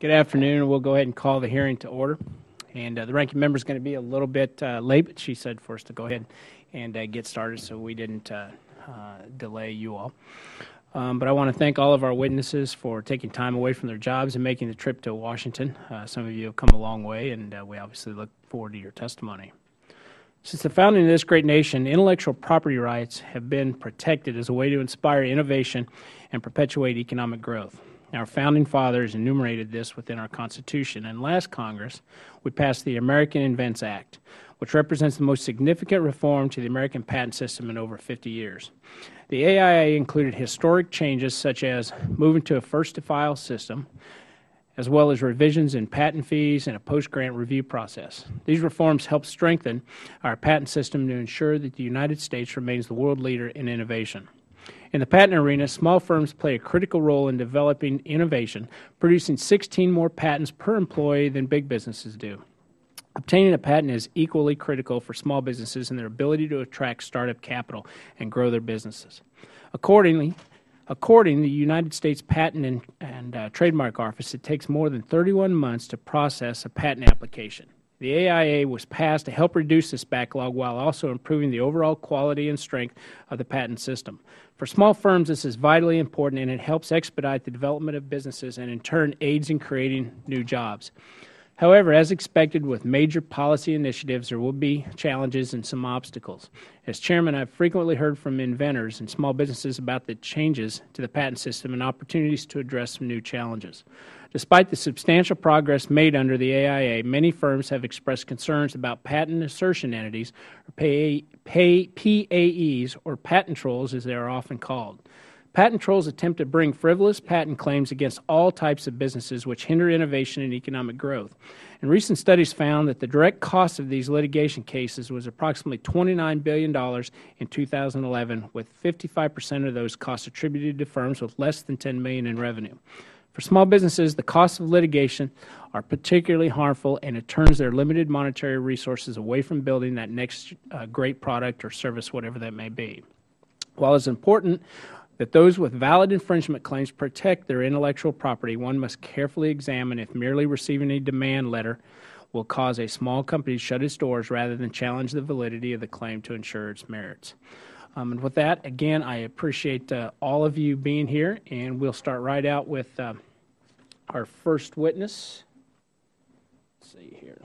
Good afternoon. We'll go ahead and call the hearing to order. And the ranking member is going to be a little bit late, but she said for us to go ahead and get started so we didn't delay you all. But I want to thank all of our witnesses for taking time away from their jobs and making the trip to Washington. Some of you have come a long way, and we obviously look forward to your testimony. Since the founding of this great nation, intellectual property rights have been protected as a way to inspire innovation and perpetuate economic growth. Our founding fathers enumerated this within our Constitution, and last Congress, we passed the American Invents Act, which represents the most significant reform to the American patent system in over 50 years. The AIA included historic changes such as moving to a first-to-file system, as well as revisions in patent fees and a post-grant review process. These reforms help strengthen our patent system to ensure that the United States remains the world leader in innovation. In the patent arena, small firms play a critical role in developing innovation, producing 16 more patents per employee than big businesses do. Obtaining a patent is equally critical for small businesses in their ability to attract startup capital and grow their businesses. According to the United States Patent and Trademark Office, it takes more than 31 months to process a patent application. The AIA was passed to help reduce this backlog while also improving the overall quality and strength of the patent system. For small firms, this is vitally important, and it helps expedite the development of businesses and, in turn, aids in creating new jobs. However, as expected with major policy initiatives, there will be challenges and some obstacles. As chairman, I've frequently heard from inventors and small businesses about the changes to the patent system and opportunities to address some new challenges. Despite the substantial progress made under the AIA, many firms have expressed concerns about patent assertion entities, or PAEs, or patent trolls as they are often called. Patent trolls attempt to bring frivolous patent claims against all types of businesses, which hinder innovation and economic growth. And recent studies found that the direct cost of these litigation cases was approximately $29 billion in 2011, with 55% of those costs attributed to firms with less than $10 million in revenue. For small businesses, the costs of litigation are particularly harmful, and it turns their limited monetary resources away from building that next great product or service, whatever that may be. While it's important that those with valid infringement claims protect their intellectual property, one must carefully examine if merely receiving a demand letter will cause a small company to shut its doors rather than challenge the validity of the claim to ensure its merits. And with that, again, I appreciate all of you being here, and we'll start right out with our first witness. Let's see here.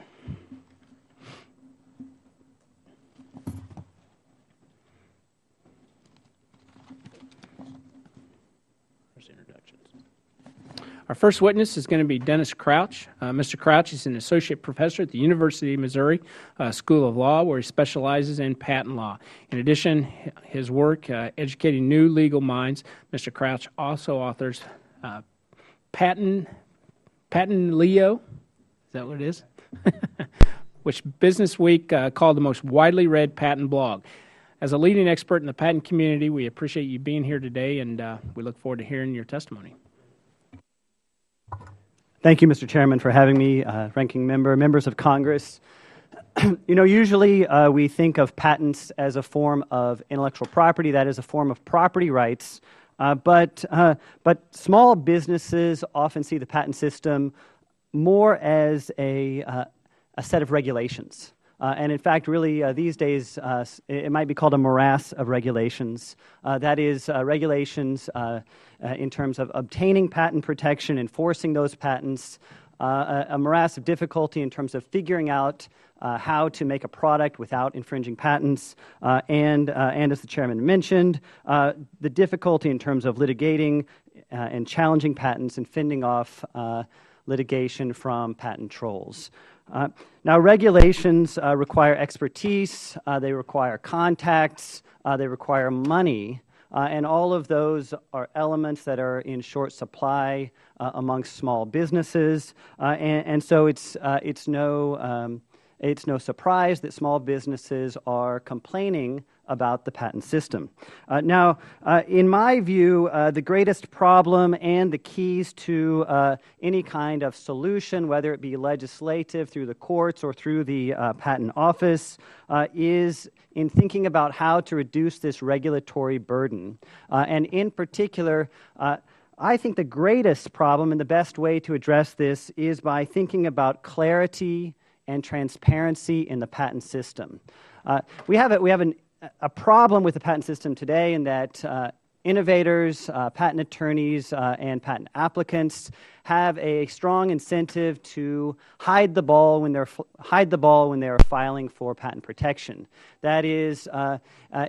Our first witness is going to be Dennis Crouch. Mr. Crouch is an associate professor at the University of Missouri School of Law, where he specializes in patent law. In addition, his work educating new legal minds, Mr. Crouch also authors Patent Leo, is that what it is? Which Business Week called the most widely read patent blog. As a leading expert in the patent community, we appreciate you being here today, and we look forward to hearing your testimony. Thank you, Mr. Chairman, for having me, ranking member, members of Congress. Usually we think of patents as a form of intellectual property, that is a form of property rights, but small businesses often see the patent system more as a set of regulations. And in fact, really, these days, it might be called a morass of regulations. That is, regulations in terms of obtaining patent protection, enforcing those patents, a morass of difficulty in terms of figuring out how to make a product without infringing patents, and as the chairman mentioned, the difficulty in terms of litigating and challenging patents and fending off litigation from patent trolls. Now, regulations require expertise, they require contacts, they require money, and all of those are elements that are in short supply amongst small businesses, and so it's no surprise that small businesses are complaining about the patent system. Now, in my view, the greatest problem and the keys to any kind of solution, whether it be legislative through the courts or through the patent office, is in thinking about how to reduce this regulatory burden. And in particular, I think the greatest problem and the best way to address this is by thinking about clarity and transparency in the patent system. We have a problem with the patent system today in that innovators, patent attorneys, and patent applicants have a strong incentive to hide the ball when they're filing for patent protection. That is,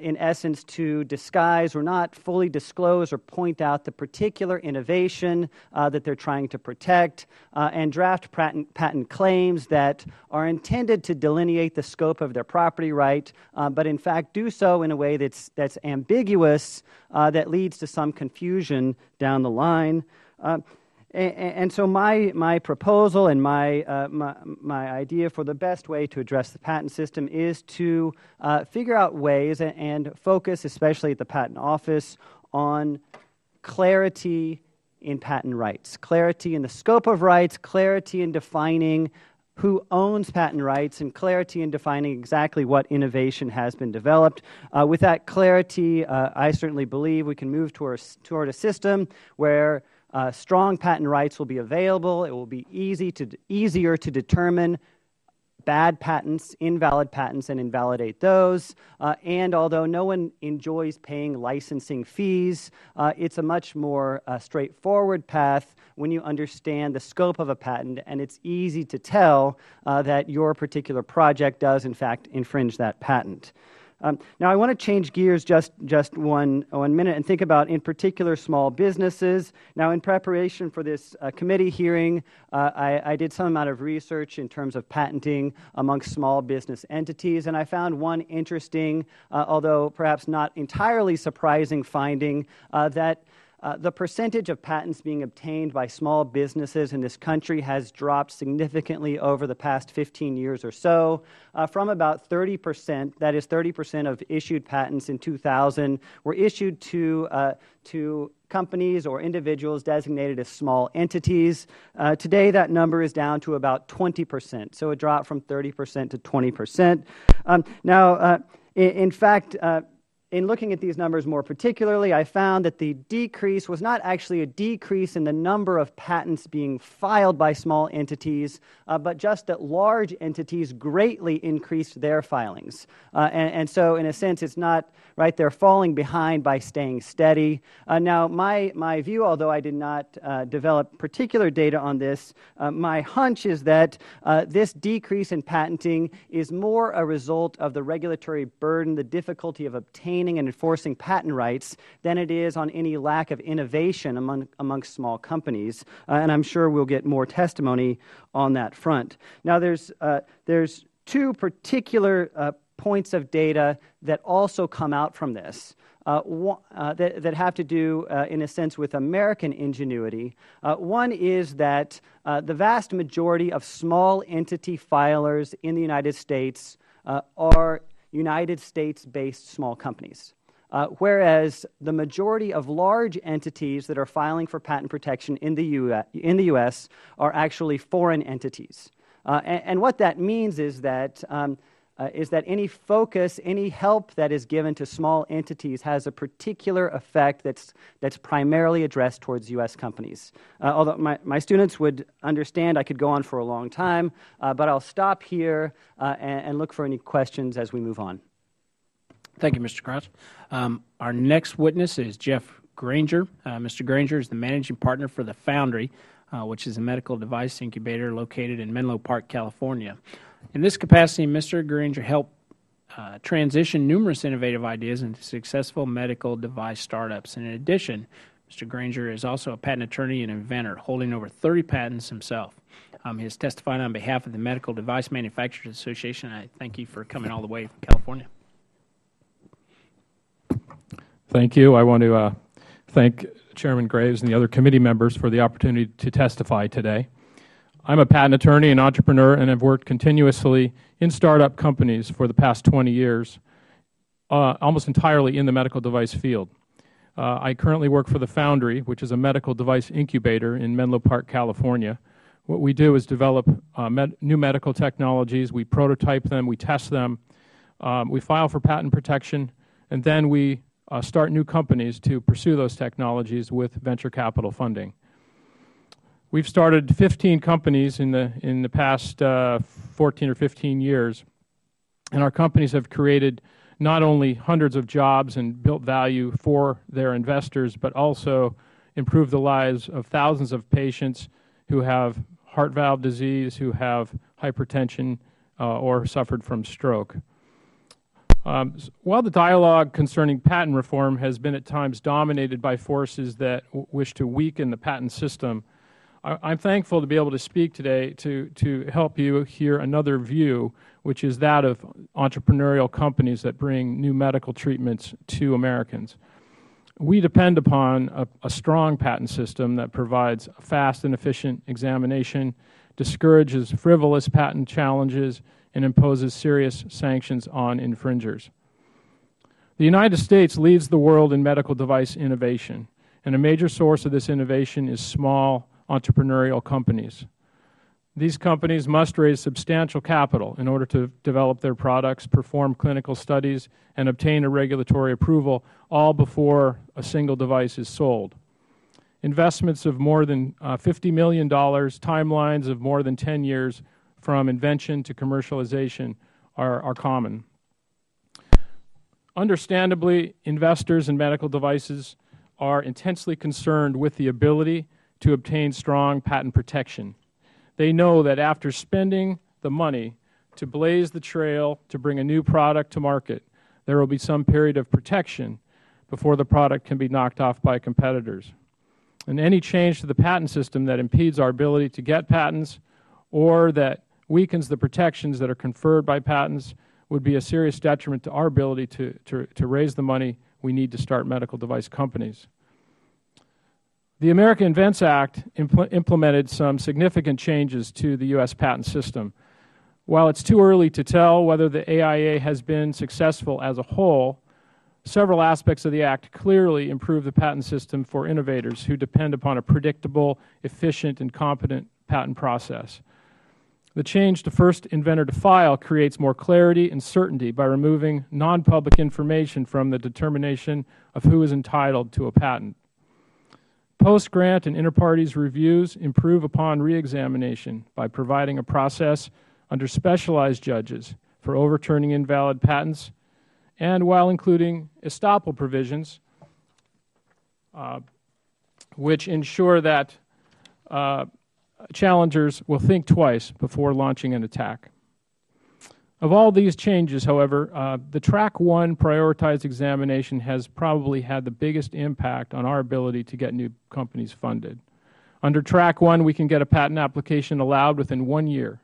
in essence, to disguise or not fully disclose or point out the particular innovation that they're trying to protect, and draft patent claims that are intended to delineate the scope of their property right, but in fact do so in a way that's ambiguous, that leads to some confusion down the line. And so my proposal and my idea for the best way to address the patent system is to figure out ways and focus, especially at the Patent Office, on clarity in patent rights, clarity in the scope of rights, clarity in defining who owns patent rights, and clarity in defining exactly what innovation has been developed. With that clarity, I certainly believe we can move toward a system where strong patent rights will be available. It will be easier to determine bad patents, invalid patents, and invalidate those. And although no one enjoys paying licensing fees, it's a much more straightforward path when you understand the scope of a patent, and it's easy to tell that your particular project does, in fact, infringe that patent. Now, I want to change gears just one minute and think about, in particular, small businesses. Now, in preparation for this committee hearing, I did some amount of research in terms of patenting amongst small business entities, and I found one interesting, although perhaps not entirely surprising finding, that the percentage of patents being obtained by small businesses in this country has dropped significantly over the past 15 years or so, from about 30%, that is 30% of issued patents in 2000 were issued to companies or individuals designated as small entities. Today, that number is down to about 20%, so a drop from 30% to 20%. In fact, in looking at these numbers more particularly, I found that the decrease was not actually a decrease in the number of patents being filed by small entities, but just that large entities greatly increased their filings. And so, in a sense, it's not, right, they're falling behind by staying steady. Now, my view, although I did not develop particular data on this, my hunch is that this decrease in patenting is more a result of the regulatory burden, the difficulty of obtaining and enforcing patent rights, than it is on any lack of innovation amongst small companies. And I'm sure we'll get more testimony on that front. Now, there's two particular points of data that also come out from this. That have to do, in a sense, with American ingenuity. One is that the vast majority of small entity filers in the United States are United States-based small companies, whereas the majority of large entities that are filing for patent protection in the U.S. are actually foreign entities. And what that means is that any focus, any help that is given to small entities has a particular effect that's primarily addressed towards U.S. companies. Although my students would understand I could go on for a long time, but I'll stop here and look for any questions as we move on. Thank you, Mr. Crouch. Our next witness is Jeff Granger. Mr. Granger is the managing partner for the Foundry, which is a medical device incubator located in Menlo Park, California. In this capacity, Mr. Granger helped transition numerous innovative ideas into successful medical device startups. And in addition, Mr. Granger is also a patent attorney and inventor, holding over 30 patents himself. He has testified on behalf of the Medical Device Manufacturers Association. I thank you for coming all the way from California. Thank you. I want to thank Chairman Graves and the other committee members for the opportunity to testify today. I'm a patent attorney and entrepreneur and have worked continuously in startup companies for the past 20 years, almost entirely in the medical device field. I currently work for the Foundry, which is a medical device incubator in Menlo Park, California. What we do is develop new medical technologies. We prototype them, we test them, we file for patent protection, and then we start new companies to pursue those technologies with venture capital funding. We've started 15 companies in the past 14 or 15 years, and our companies have created not only hundreds of jobs and built value for their investors, but also improved the lives of thousands of patients who have heart valve disease, who have hypertension, or suffered from stroke. While the dialogue concerning patent reform has been at times dominated by forces that wish to weaken the patent system, I'm thankful to be able to speak today to help you hear another view, which is that of entrepreneurial companies that bring new medical treatments to Americans. We depend upon a strong patent system that provides fast and efficient examination, discourages frivolous patent challenges, and imposes serious sanctions on infringers. The United States leads the world in medical device innovation, and a major source of this innovation is small entrepreneurial companies. These companies must raise substantial capital in order to develop their products, perform clinical studies, and obtain a regulatory approval, all before a single device is sold. Investments of more than $50 million, timelines of more than 10 years from invention to commercialization are common. Understandably, investors in medical devices are intensely concerned with the ability to obtain strong patent protection. They know that after spending the money to blaze the trail to bring a new product to market, there will be some period of protection before the product can be knocked off by competitors. And any change to the patent system that impedes our ability to get patents or that weakens the protections that are conferred by patents would be a serious detriment to our ability to raise the money we need to start medical device companies. The America Invents Act implemented some significant changes to the U.S. patent system. While it's too early to tell whether the AIA has been successful as a whole, several aspects of the Act clearly improve the patent system for innovators who depend upon a predictable, efficient, and competent patent process. The change to Firstinventortofile creates more clarity and certainty by removing non-public information from the determination of who is entitled to a patent. Postgrant and inter-parties reviews improve upon re-examination by providing a process under specialized judges for overturning invalid patents, and while including estoppel provisions, which ensure that challengers will think twice before launching an attack. Of all these changes, however, the Track 1 prioritized examination has probably had the biggest impact on our ability to get new companies funded. Under Track 1, we can get a patent application allowed within 1 year.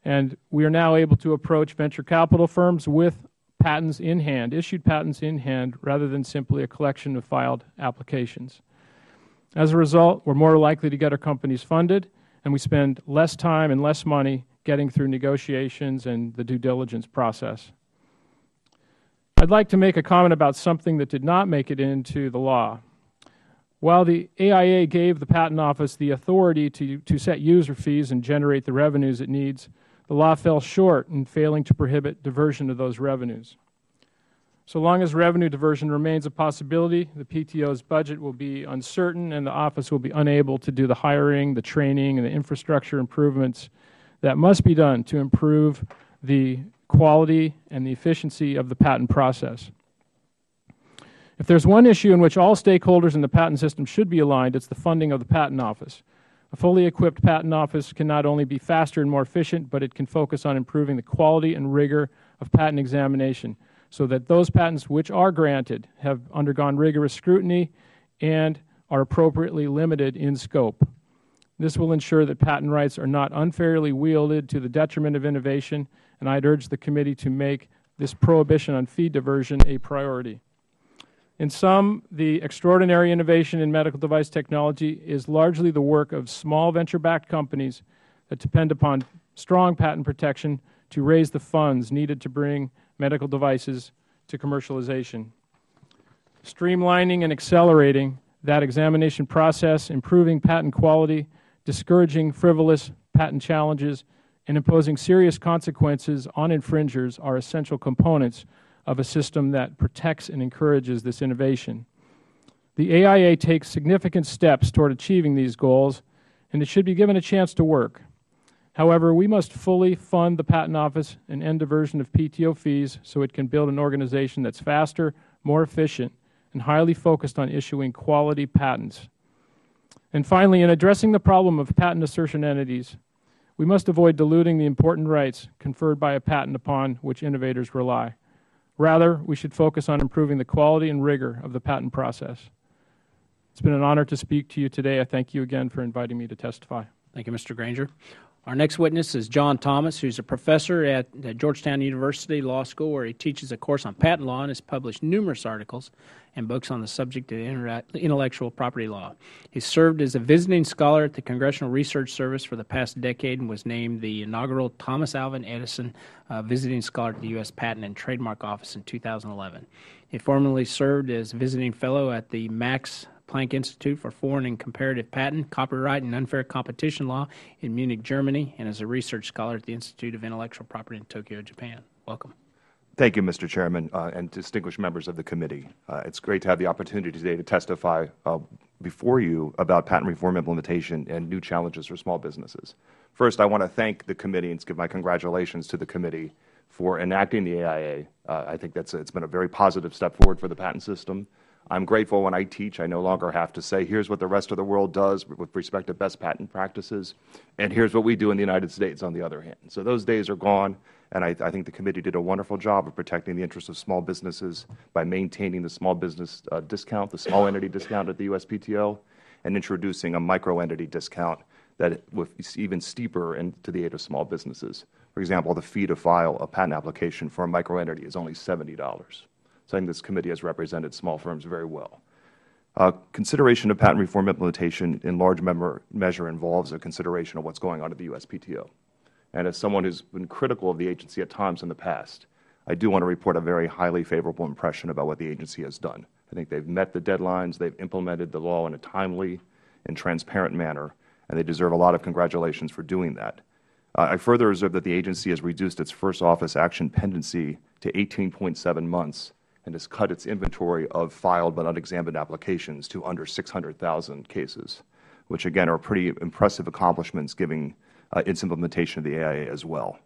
And we are now able to approach venture capital firms with patents in hand, issued patents in hand, rather than simply a collection of filed applications. As a result, we're more likely to get our companies funded, and we spend less time and less money getting through negotiations and the due diligence process. I'd like to make a comment about something that did not make it into the law. While the AIA gave the Patent Office the authority to set user fees and generate the revenues it needs, the law fell short in failing to prohibit diversion of those revenues. So long as revenue diversion remains a possibility, the PTO's budget will be uncertain and the office will be unable to do the hiring, the training, and the infrastructure improvements that must be done to improve the quality and the efficiency of the patent process. If there's one issue in which all stakeholders in the patent system should be aligned, it's the funding of the Patent Office. A fully equipped Patent Office can not only be faster and more efficient, but it can focus on improving the quality and rigor of patent examination so that those patents which are granted have undergone rigorous scrutiny and are appropriately limited in scope. This will ensure that patent rights are not unfairly wielded to the detriment of innovation, and I'd urge the committee to make this prohibition on fee diversion a priority. In sum, the extraordinary innovation in medical device technology is largely the work of small venture-backed companies that depend upon strong patent protection to raise the funds needed to bring medical devices to commercialization. Streamlining and accelerating that examination process, improving patent quality, discouraging frivolous patent challenges, and imposing serious consequences on infringers are essential components of a system that protects and encourages this innovation. The AIA takes significant steps toward achieving these goals, and it should be given a chance to work. However, we must fully fund the Patent Office and end diversion of PTO fees so it can build an organization that's faster, more efficient, and highly focused on issuing quality patents. And finally, in addressing the problem of patent assertion entities, we must avoid diluting the important rights conferred by a patent upon which innovators rely. Rather, we should focus on improving the quality and rigor of the patent process. It's been an honor to speak to you today. I thank you again for inviting me to testify. Thank you, Mr. Granger. Our next witness is John Thomas, who's a professor at Georgetown University Law School, where he teaches a course on patent law and has published numerous articles and books on the subject of intellectual property law. He served as a visiting scholar at the Congressional Research Service for the past decade and was named the inaugural Thomas Alvin Edison Visiting Scholar at the U.S. Patent and Trademark Office in 2011. He formerly served as visiting fellow at the Max Planck Institute for Foreign and Comparative Patent, Copyright, and Unfair Competition Law in Munich, Germany, and as a research scholar at the Institute of Intellectual Property in Tokyo, Japan. Welcome. Thank you, Mr. Chairman, and distinguished members of the committee. It's great to have the opportunity today to testify before you about patent reform implementation and new challenges for small businesses. First, I want to thank the committee and give my congratulations to the committee for enacting the AIA. I think it's been a very positive step forward for the patent system. I'm grateful when I teach, I no longer have to say, here's what the rest of the world does with respect to best patent practices, and here's what we do in the United States on the other hand. So those days are gone, and I think the committee did a wonderful job of protecting the interests of small businesses by maintaining the small business discount, the small entity discount at the USPTO, and introducing a micro-entity discount that was even steeper into the aid of small businesses. For example, the fee to file a patent application for a micro-entity is only $70. So I think this committee has represented small firms very well. Consideration of patent reform implementation in large measure involves a consideration of what's going on at the USPTO. And as someone who's been critical of the agency at times in the past, I do want to report a very highly favorable impression about what the agency has done. I think they've met the deadlines, they've implemented the law in a timely and transparent manner, and they deserve a lot of congratulations for doing that. I further observe that the agency has reduced its first office action pendency to 18.7 months and has cut its inventory of filed but unexamined applications to under 600,000 cases, which again are pretty impressive accomplishments given its implementation of the AIA as well.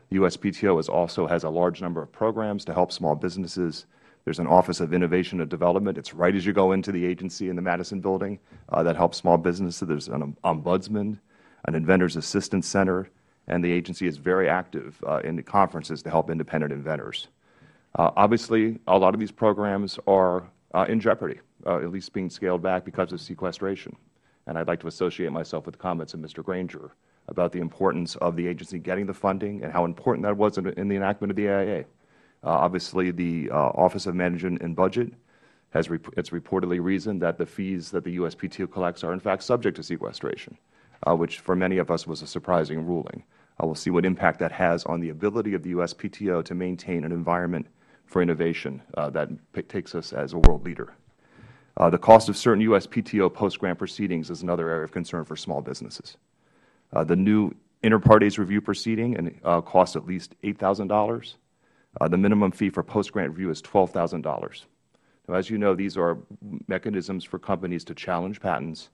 The USPTO also has a large number of programs to help small businesses. There's an Office of Innovation and Development. It's right as you go into the agency in the Madison building that helps small businesses. There's an ombudsman, an inventor's assistance center, and the agency is very active in the conferences to help independent inventors. Obviously, a lot of these programs are in jeopardy, at least being scaled back because of sequestration. And I'd like to associate myself with the comments of Mr. Granger about the importance of the agency getting the funding and how important that was in the enactment of the AIA. Obviously, the Office of Management and Budget it's reportedly reasoned that the fees that the USPTO collects are in fact subject to sequestration, which for many of us was a surprising ruling. We'll see what impact that has on the ability of the USPTO to maintain an environment for innovation that takes us as a world leader. The cost of certain USPTO post-grant proceedings is another area of concern for small businesses. The new inter partes review proceeding costs at least $8,000. The minimum fee for post-grant review is $12,000. Now, as you know, these are mechanisms for companies to challenge patents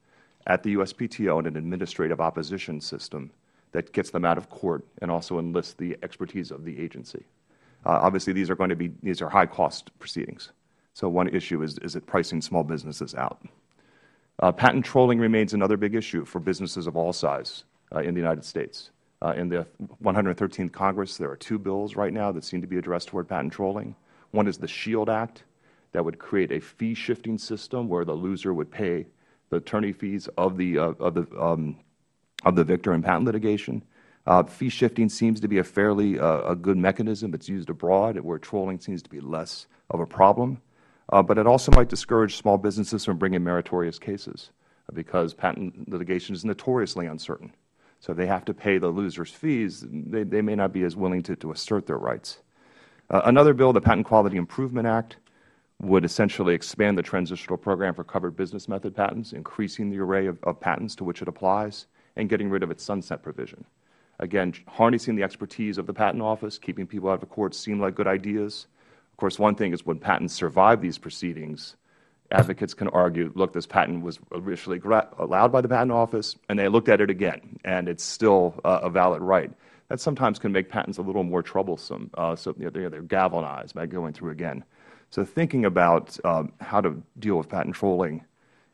at the USPTO in an administrative opposition system that gets them out of court and also enlists the expertise of the agency. Obviously, these are high-cost proceedings. So one issue is it pricing small businesses out? Patent trolling remains another big issue for businesses of all size in the United States. In the 113th Congress, there are two bills right now that seem to be addressed toward patent trolling. One is the SHIELD Act that would create a fee-shifting system where the loser would pay the attorney fees of the victor in patent litigation. Fee shifting seems to be a fairly good mechanism. It's used abroad where trolling seems to be less of a problem. But it also might discourage small businesses from bringing meritorious cases because patent litigation is notoriously uncertain. So if they have to pay the loser's fees, they may not be as willing to assert their rights. Another bill, the Patent Quality Improvement Act, would essentially expand the transitional program for covered business method patents, increasing the array of patents to which it applies, and getting rid of its sunset provision. Again, harnessing the expertise of the Patent Office, keeping people out of the courts seem like good ideas. Of course, one thing is when patents survive these proceedings, advocates can argue, look, this patent was originally allowed by the Patent Office, and they looked at it again, and it's still a valid right. That sometimes can make patents a little more troublesome, so they're galvanized by going through again. So thinking about how to deal with patent trolling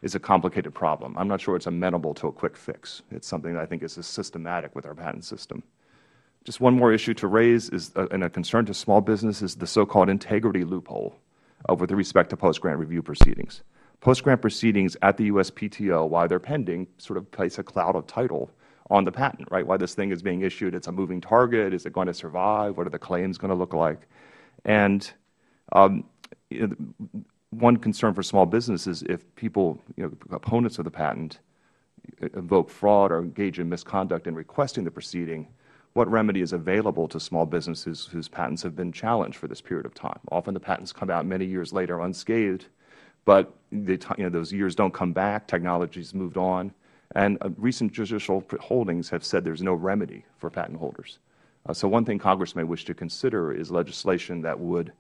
is a complicated problem. I'm not sure it's amenable to a quick fix. It's something that I think is systematic with our patent system. Just one more issue to raise is, and a concern to small businesses, the so-called integrity loophole with respect to post-grant review proceedings. Post-grant proceedings at the USPTO, while they're pending, sort of place a cloud of title on the patent, right? While this thing is being issued, it's a moving target. Is it going to survive? What are the claims going to look like? And one concern for small businesses, if people, opponents of the patent, invoke fraud or engage in misconduct in requesting the proceeding, what remedy is available to small businesses whose patents have been challenged for this period of time? Often the patents come out many years later unscathed, but those years don't come back. Technology's moved on. And recent judicial holdings have said there's no remedy for patent holders. So one thing Congress may wish to consider is legislation that would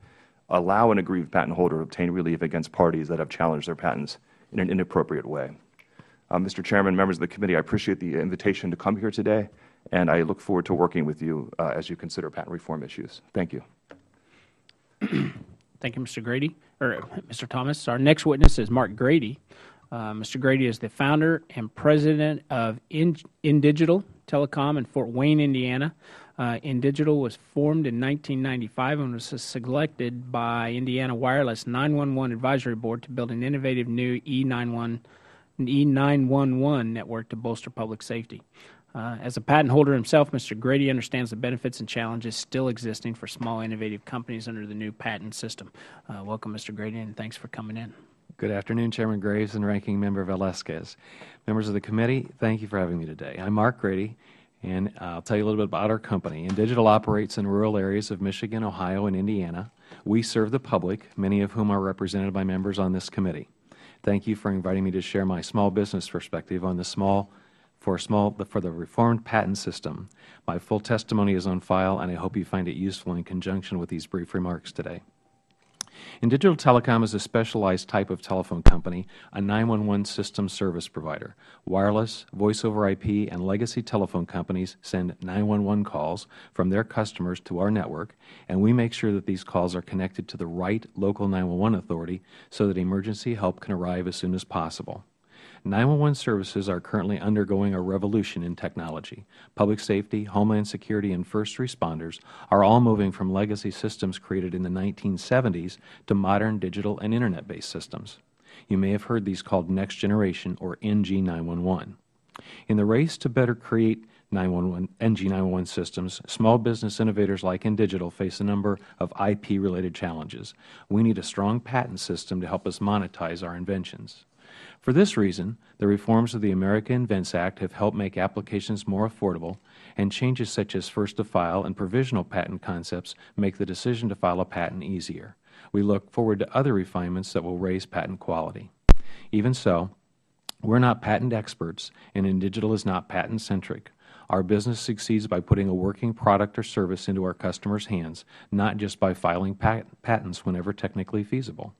allow an aggrieved patent holder to obtain relief against parties that have challenged their patents in an inappropriate way. Mr. Chairman, members of the committee, I appreciate the invitation to come here today, and I look forward to working with you as you consider patent reform issues. Thank you. Thank you, Mr. Grady, or Mr. Thomas. Our next witness is Mark Grady. Mr. Grady is the founder and president of InDigital Telecom in Fort Wayne, Indiana. InDigital was formed in 1995 and was selected by Indiana Wireless 911 Advisory Board to build an innovative new E911 network to bolster public safety. As a patent holder himself, Mr. Grady understands the benefits and challenges still existing for small, innovative companies under the new patent system. Welcome, Mr. Grady, and thanks for coming in. Good afternoon, Chairman Graves and Ranking Member Velasquez. Members of the committee, thank you for having me today. I'm Mark Grady, and I'll tell you a little bit about our company. InDigital operates in rural areas of Michigan, Ohio, and Indiana. We serve the public, many of whom are represented by members on this committee. Thank you for inviting me to share my small business perspective on the the reformed patent system. My full testimony is on file, and I hope you find it useful in conjunction with these brief remarks today. InDigital Telecom is a specialized type of telephone company, a 911 system service provider. Wireless, voice over IP, and legacy telephone companies send 911 calls from their customers to our network, and we make sure that these calls are connected to the right local 911 authority so that emergency help can arrive as soon as possible. 911 services are currently undergoing a revolution in technology. Public safety, homeland security, and first responders are all moving from legacy systems created in the 1970s to modern digital and Internet-based systems. You may have heard these called next generation or NG911. In the race to better create NG911 systems, small business innovators like InDigital face a number of IP-related challenges. We need a strong patent system to help us monetize our inventions. For this reason, the reforms of the America Invents Act have helped make applications more affordable, and changes such as first to file and provisional patent concepts make the decision to file a patent easier. We look forward to other refinements that will raise patent quality. Even so, we're not patent experts, and InDigital is not patent-centric. Our business succeeds by putting a working product or service into our customers' hands, not just by filing patents whenever technically feasible.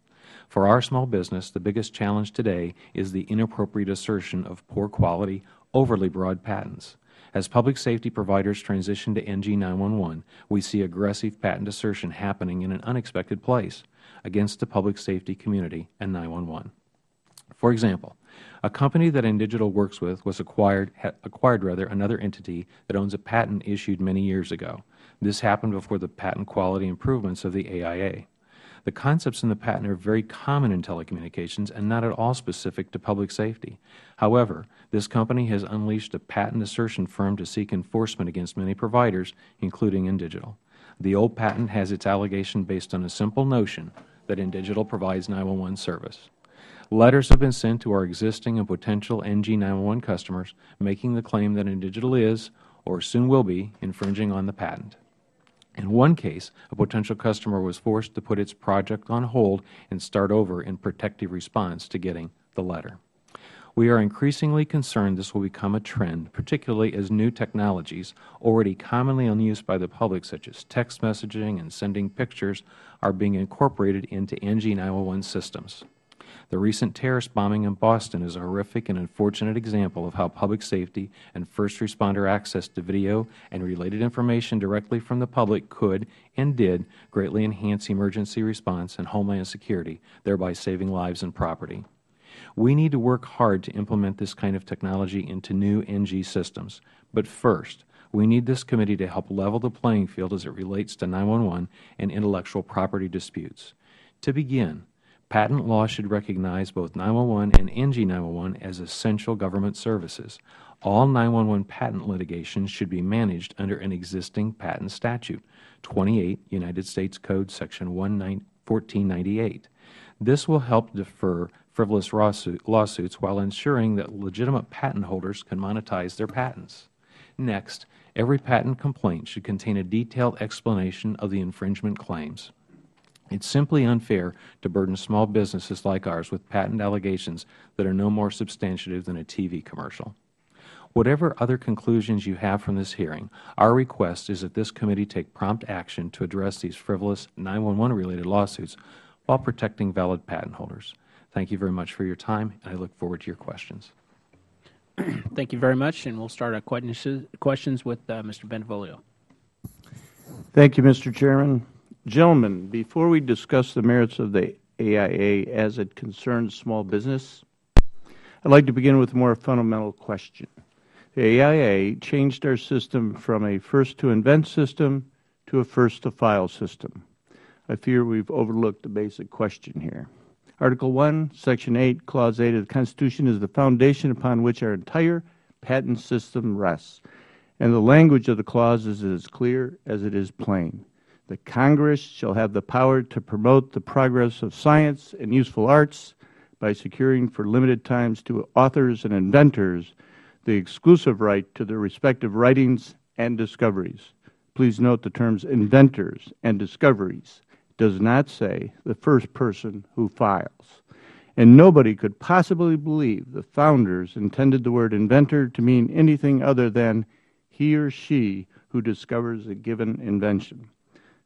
For our small business, the biggest challenge today is the inappropriate assertion of poor quality, overly broad patents. As public safety providers transition to NG911, we see aggressive patent assertion happening in an unexpected place against the public safety community and 911. For example, a company that InDigital works with was acquired another entity that owns a patent issued many years ago. This happened before the patent quality improvements of the AIA. The concepts in the patent are very common in telecommunications and not at all specific to public safety. However, this company has unleashed a patent assertion firm to seek enforcement against many providers, including InDigital. The old patent has its allegation based on a simple notion that InDigital provides 911 service. Letters have been sent to our existing and potential NG911 customers making the claim that InDigital is, or soon will be, infringing on the patent. In one case, a potential customer was forced to put its project on hold and start over in protective response to getting the letter. We are increasingly concerned this will become a trend, particularly as new technologies, already commonly in use by the public, such as text messaging and sending pictures, are being incorporated into NG 911 systems. The recent terrorist bombing in Boston is a horrific and unfortunate example of how public safety and first responder access to video and related information directly from the public could and did greatly enhance emergency response and homeland security, thereby saving lives and property. We need to work hard to implement this kind of technology into new NG systems. But first, we need this committee to help level the playing field as it relates to 911 and intellectual property disputes. To begin, patent law should recognize both 911 and NG 911 as essential government services. All 911 patent litigation should be managed under an existing patent statute, 28 United States Code Section 1498. This will help defer frivolous lawsuits while ensuring that legitimate patent holders can monetize their patents. Next, every patent complaint should contain a detailed explanation of the infringement claims. It is simply unfair to burden small businesses like ours with patent allegations that are no more substantive than a TV commercial. Whatever other conclusions you have from this hearing, our request is that this committee take prompt action to address these frivolous 911-related lawsuits while protecting valid patent holders. Thank you very much for your time, and I look forward to your questions. Thank you very much, and we'll start our questions with Mr. Bentivolio. Thank you, Mr. Chairman. Gentlemen, before we discuss the merits of the AIA as it concerns small business, I'd like to begin with a more fundamental question. The AIA changed our system from a first-to-invent system to a first-to-file system. I fear we've overlooked the basic question here. Article 1, Section 8, Clause 8 of the Constitution is the foundation upon which our entire patent system rests, and the language of the clause is as clear as it is plain. The Congress shall have the power to promote the progress of science and useful arts by securing for limited times to authors and inventors the exclusive right to their respective writings and discoveries. Please note the terms inventors and discoveries does not say the first person who files. And nobody could possibly believe the founders intended the word inventor to mean anything other than he or she who discovers a given invention.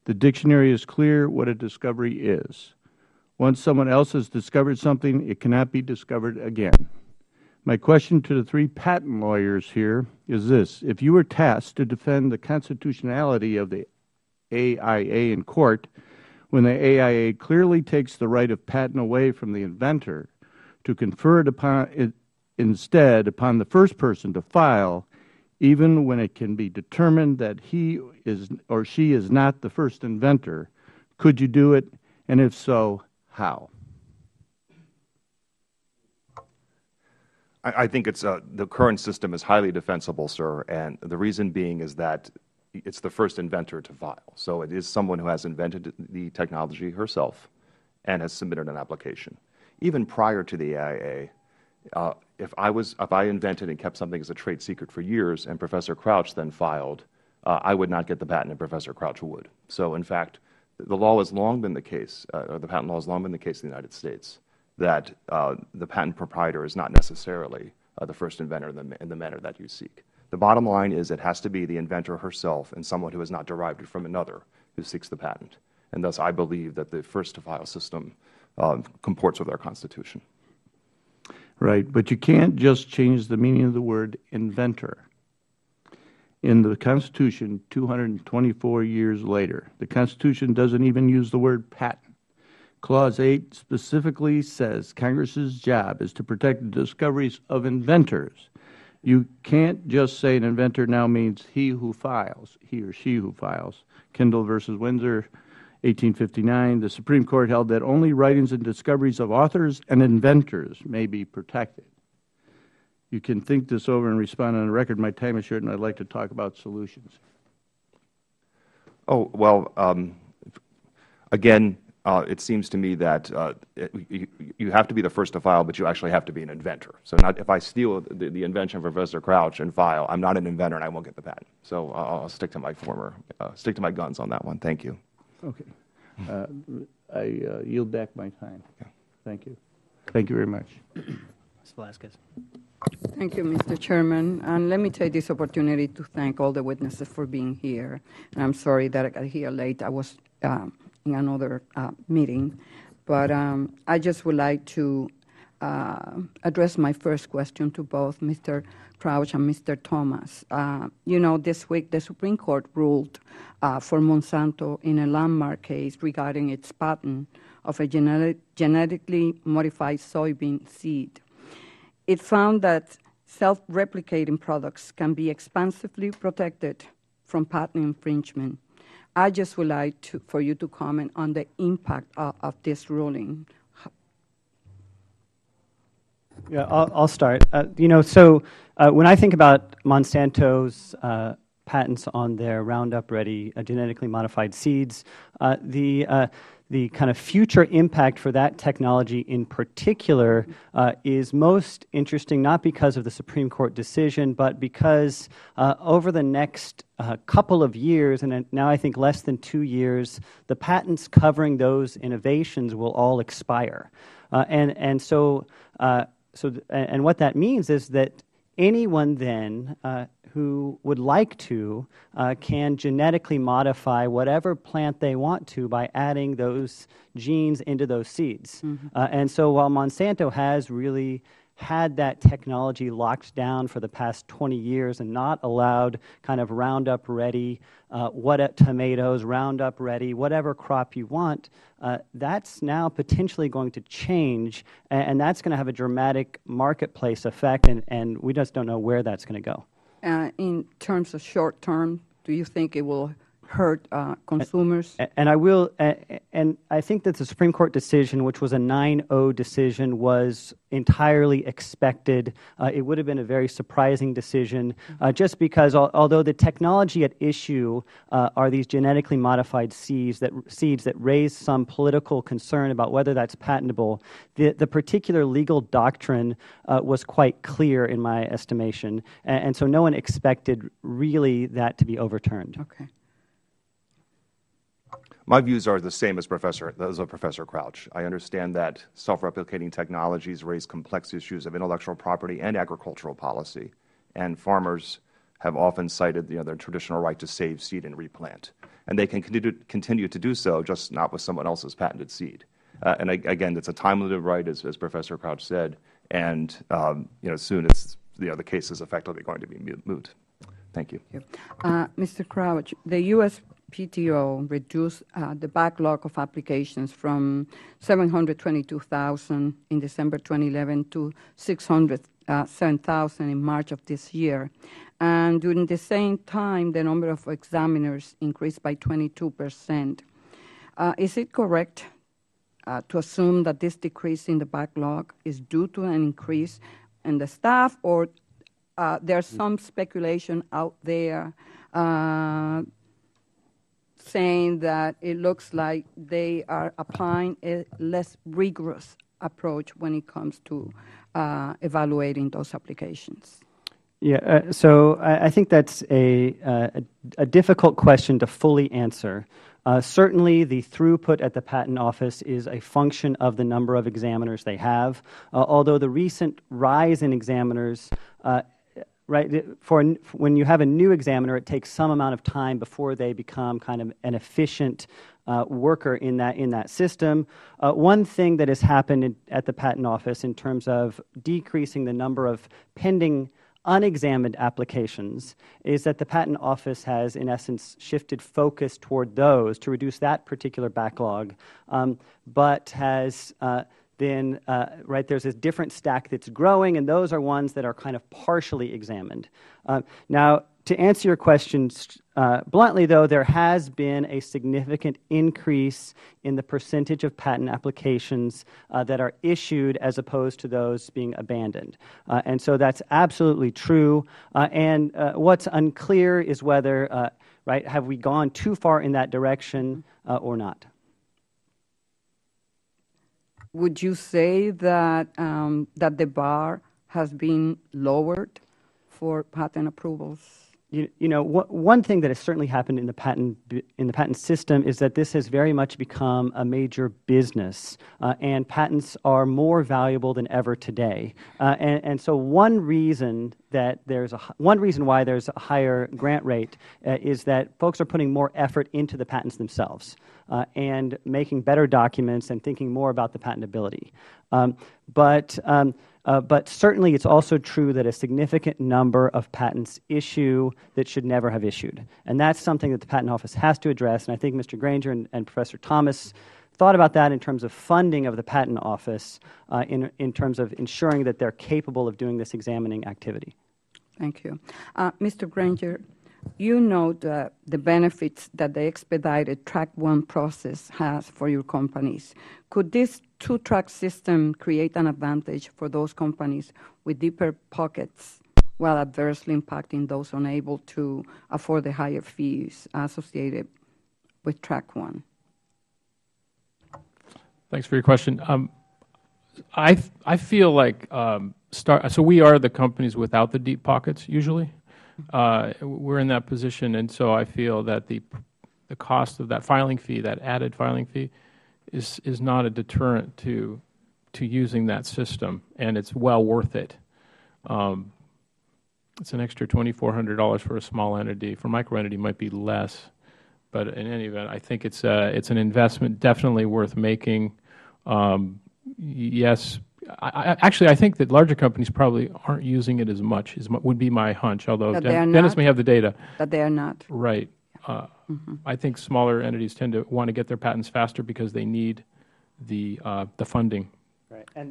The dictionary is clear what a discovery is. Once someone else has discovered something, it cannot be discovered again. My question to the three patent lawyers here is this. If you were tasked to defend the constitutionality of the AIA in court, when the AIA clearly takes the right of patent away from the inventor to confer it instead upon the first person to file, even when it can be determined that he is or she is not the first inventor, could you do it? And if so, how? I think the current system is highly defensible, sir, and the reason being is that it's the first inventor to file. So it is someone who has invented the technology herself and has submitted an application. Even prior to the AIA, if I invented and kept something as a trade secret for years and Professor Crouch then filed, I would not get the patent and Professor Crouch would. So in fact, the law has long been the case, or the patent law has long been the case in the United States, that the patent proprietor is not necessarily the first inventor in the manner that you seek. The bottom line is it has to be the inventor herself and someone who has not derived it from another who seeks the patent. And thus I believe that the first-to-file system comports with our Constitution. Right, but you can't just change the meaning of the word inventor. In the Constitution, 224 years later, the Constitution doesn't even use the word patent. Clause 8 specifically says Congress's job is to protect the discoveries of inventors. You can't just say an inventor now means he who files, he or she who files. Kendall versus Windsor, 1859, the Supreme Court held that only writings and discoveries of authors and inventors may be protected. You can think this over and respond on the record. My time is short, and I'd like to talk about solutions. Oh, well, again, it seems to me that you have to be the first to file, but you actually have to be an inventor. So not if I steal the invention of Professor Crouch and file, I'm not an inventor and I won't get the patent. So I'll stick to my guns on that one. Thank you. Okay. I yield back my time. Thank you. Thank you very much. Ms. Velasquez. Thank you, Mr. Chairman. And let me take this opportunity to thank all the witnesses for being here. And I'm sorry that I got here late. I was in another meeting. But I just would like to address my first question to both Mr. Crouch and Mr. Thomas. You know, this week the Supreme Court ruled for Monsanto in a landmark case regarding its patent of a genetically modified soybean seed. It found that self-replicating products can be expansively protected from patent infringement. I just would like for you to comment on the impact of this ruling. Yeah, I'll start. You know, so when I think about Monsanto's patents on their Roundup Ready genetically modified seeds, the kind of future impact for that technology in particular is most interesting, not because of the Supreme Court decision, but because over the next couple of years, and now I think less than 2 years, the patents covering those innovations will all expire. And what that means is that anyone then who would like to can genetically modify whatever plant they want to by adding those genes into those seeds. Mm-hmm. And so while Monsanto has really had that technology locked down for the past 20 years and not allowed kind of Roundup Ready, tomatoes, Roundup Ready, whatever crop you want, that's now potentially going to change, and that's going to have a dramatic marketplace effect, and we just don't know where that's going to go. In terms of short term, do you think it will hurt consumers? And I think that the Supreme Court decision, which was a 9-0 decision, was entirely expected. It would have been a very surprising decision, just because although the technology at issue are these genetically modified seeds that raise some political concern about whether that's patentable, the particular legal doctrine was quite clear in my estimation, and so no one expected really that to be overturned. Okay. My views are the same as those of Professor Crouch. I understand that self-replicating technologies raise complex issues of intellectual property and agricultural policy, and farmers have often cited their traditional right to save seed and replant. And they can continue to do so, just not with someone else's patented seed. And again, it's a time-limited right, as Professor Crouch said, and soon as the case is effectively going to be moot. Thank you. Mr. Crouch, the U.S. PTO reduced the backlog of applications from 722,000 in December 2011 to 607,000 in March of this year. And during the same time, the number of examiners increased by 22%. Is it correct to assume that this decrease in the backlog is due to an increase in the staff, or there's some speculation out there saying that it looks like they are applying a less rigorous approach when it comes to evaluating those applications? Yeah, so I think that's a difficult question to fully answer. Certainly, the throughput at the Patent Office is a function of the number of examiners they have, although the recent rise in examiners when you have a new examiner, it takes some amount of time before they become kind of an efficient worker in that system. One thing that has happened at the Patent Office in terms of decreasing the number of pending unexamined applications is that the Patent Office has, in essence, shifted focus toward those to reduce that particular backlog, but has then there's a different stack that's growing, and those are ones that are kind of partially examined. Now, to answer your question bluntly, though, there has been a significant increase in the percentage of patent applications that are issued as opposed to those being abandoned. And so that's absolutely true. And what's unclear is whether, have we gone too far in that direction or not? Would you say that that the bar has been lowered for patent approvals? One thing that has certainly happened in the patent system is that this has very much become a major business, and patents are more valuable than ever today. And so one reason why there's a higher grant rate is that folks are putting more effort into the patents themselves and making better documents and thinking more about the patentability. But certainly it's also true that a significant number of patents issue that should never have issued. And that's something that the Patent Office has to address. And I think Mr. Granger and Professor Thomas thought about that in terms of funding of the Patent Office in terms of ensuring that they're capable of doing this examining activity. Thank you. Mr. Granger, you note the benefits that the expedited Track 1 process has for your companies. Could this two-track system create an advantage for those companies with deeper pockets while adversely impacting those unable to afford the higher fees associated with Track 1? Thanks for your question. I feel like so we are the companies without the deep pockets usually. We're in that position, and so I feel that the cost of that filing fee, that added filing fee, is not a deterrent to using that system, and it's well worth it. It's an extra $2,400 for a small entity. For micro entity, it might be less, but in any event, I think it's an investment definitely worth making. Yes. Actually, I think that larger companies probably aren't using it as much, would be my hunch, although Dennis may have the data. That they are not. Right. I think smaller entities tend to want to get their patents faster because they need the funding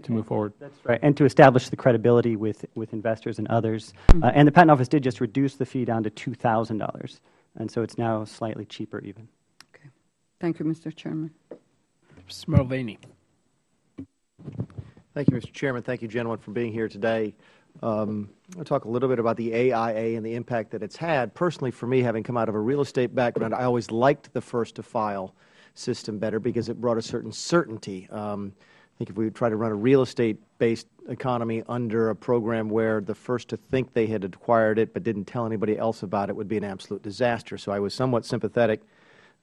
to move forward. That's right, and to establish the credibility with investors and others. And the Patent Office did just reduce the fee down to $2,000, and so it's now slightly cheaper even. Okay. Thank you, Mr. Chairman. Mr. Mulvaney. Thank you, Mr. Chairman. Thank you, gentlemen, for being here today. I'll talk a little bit about the AIA and the impact that it's had. Personally, for me, having come out of a real estate background, I always liked the first-to-file system better because it brought a certain certainty. I think if we try to run a real estate-based economy under a program where the first to think they had acquired it but didn't tell anybody else about it would be an absolute disaster. So I was somewhat sympathetic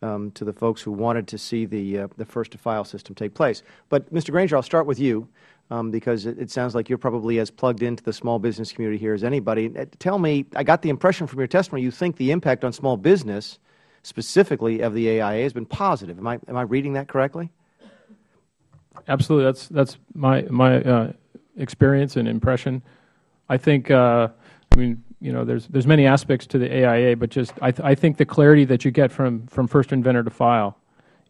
to the folks who wanted to see the first-to-file system take place. But, Mr. Granger, I'll start with you. Because it sounds like you're probably as plugged into the small business community here as anybody. Tell me, I got the impression from your testimony you think the impact on small business, specifically of the AIA, has been positive. Am I reading that correctly? Absolutely. That's my experience and impression. I think, there's many aspects to the AIA, but just I think the clarity that you get from Firstinventortofile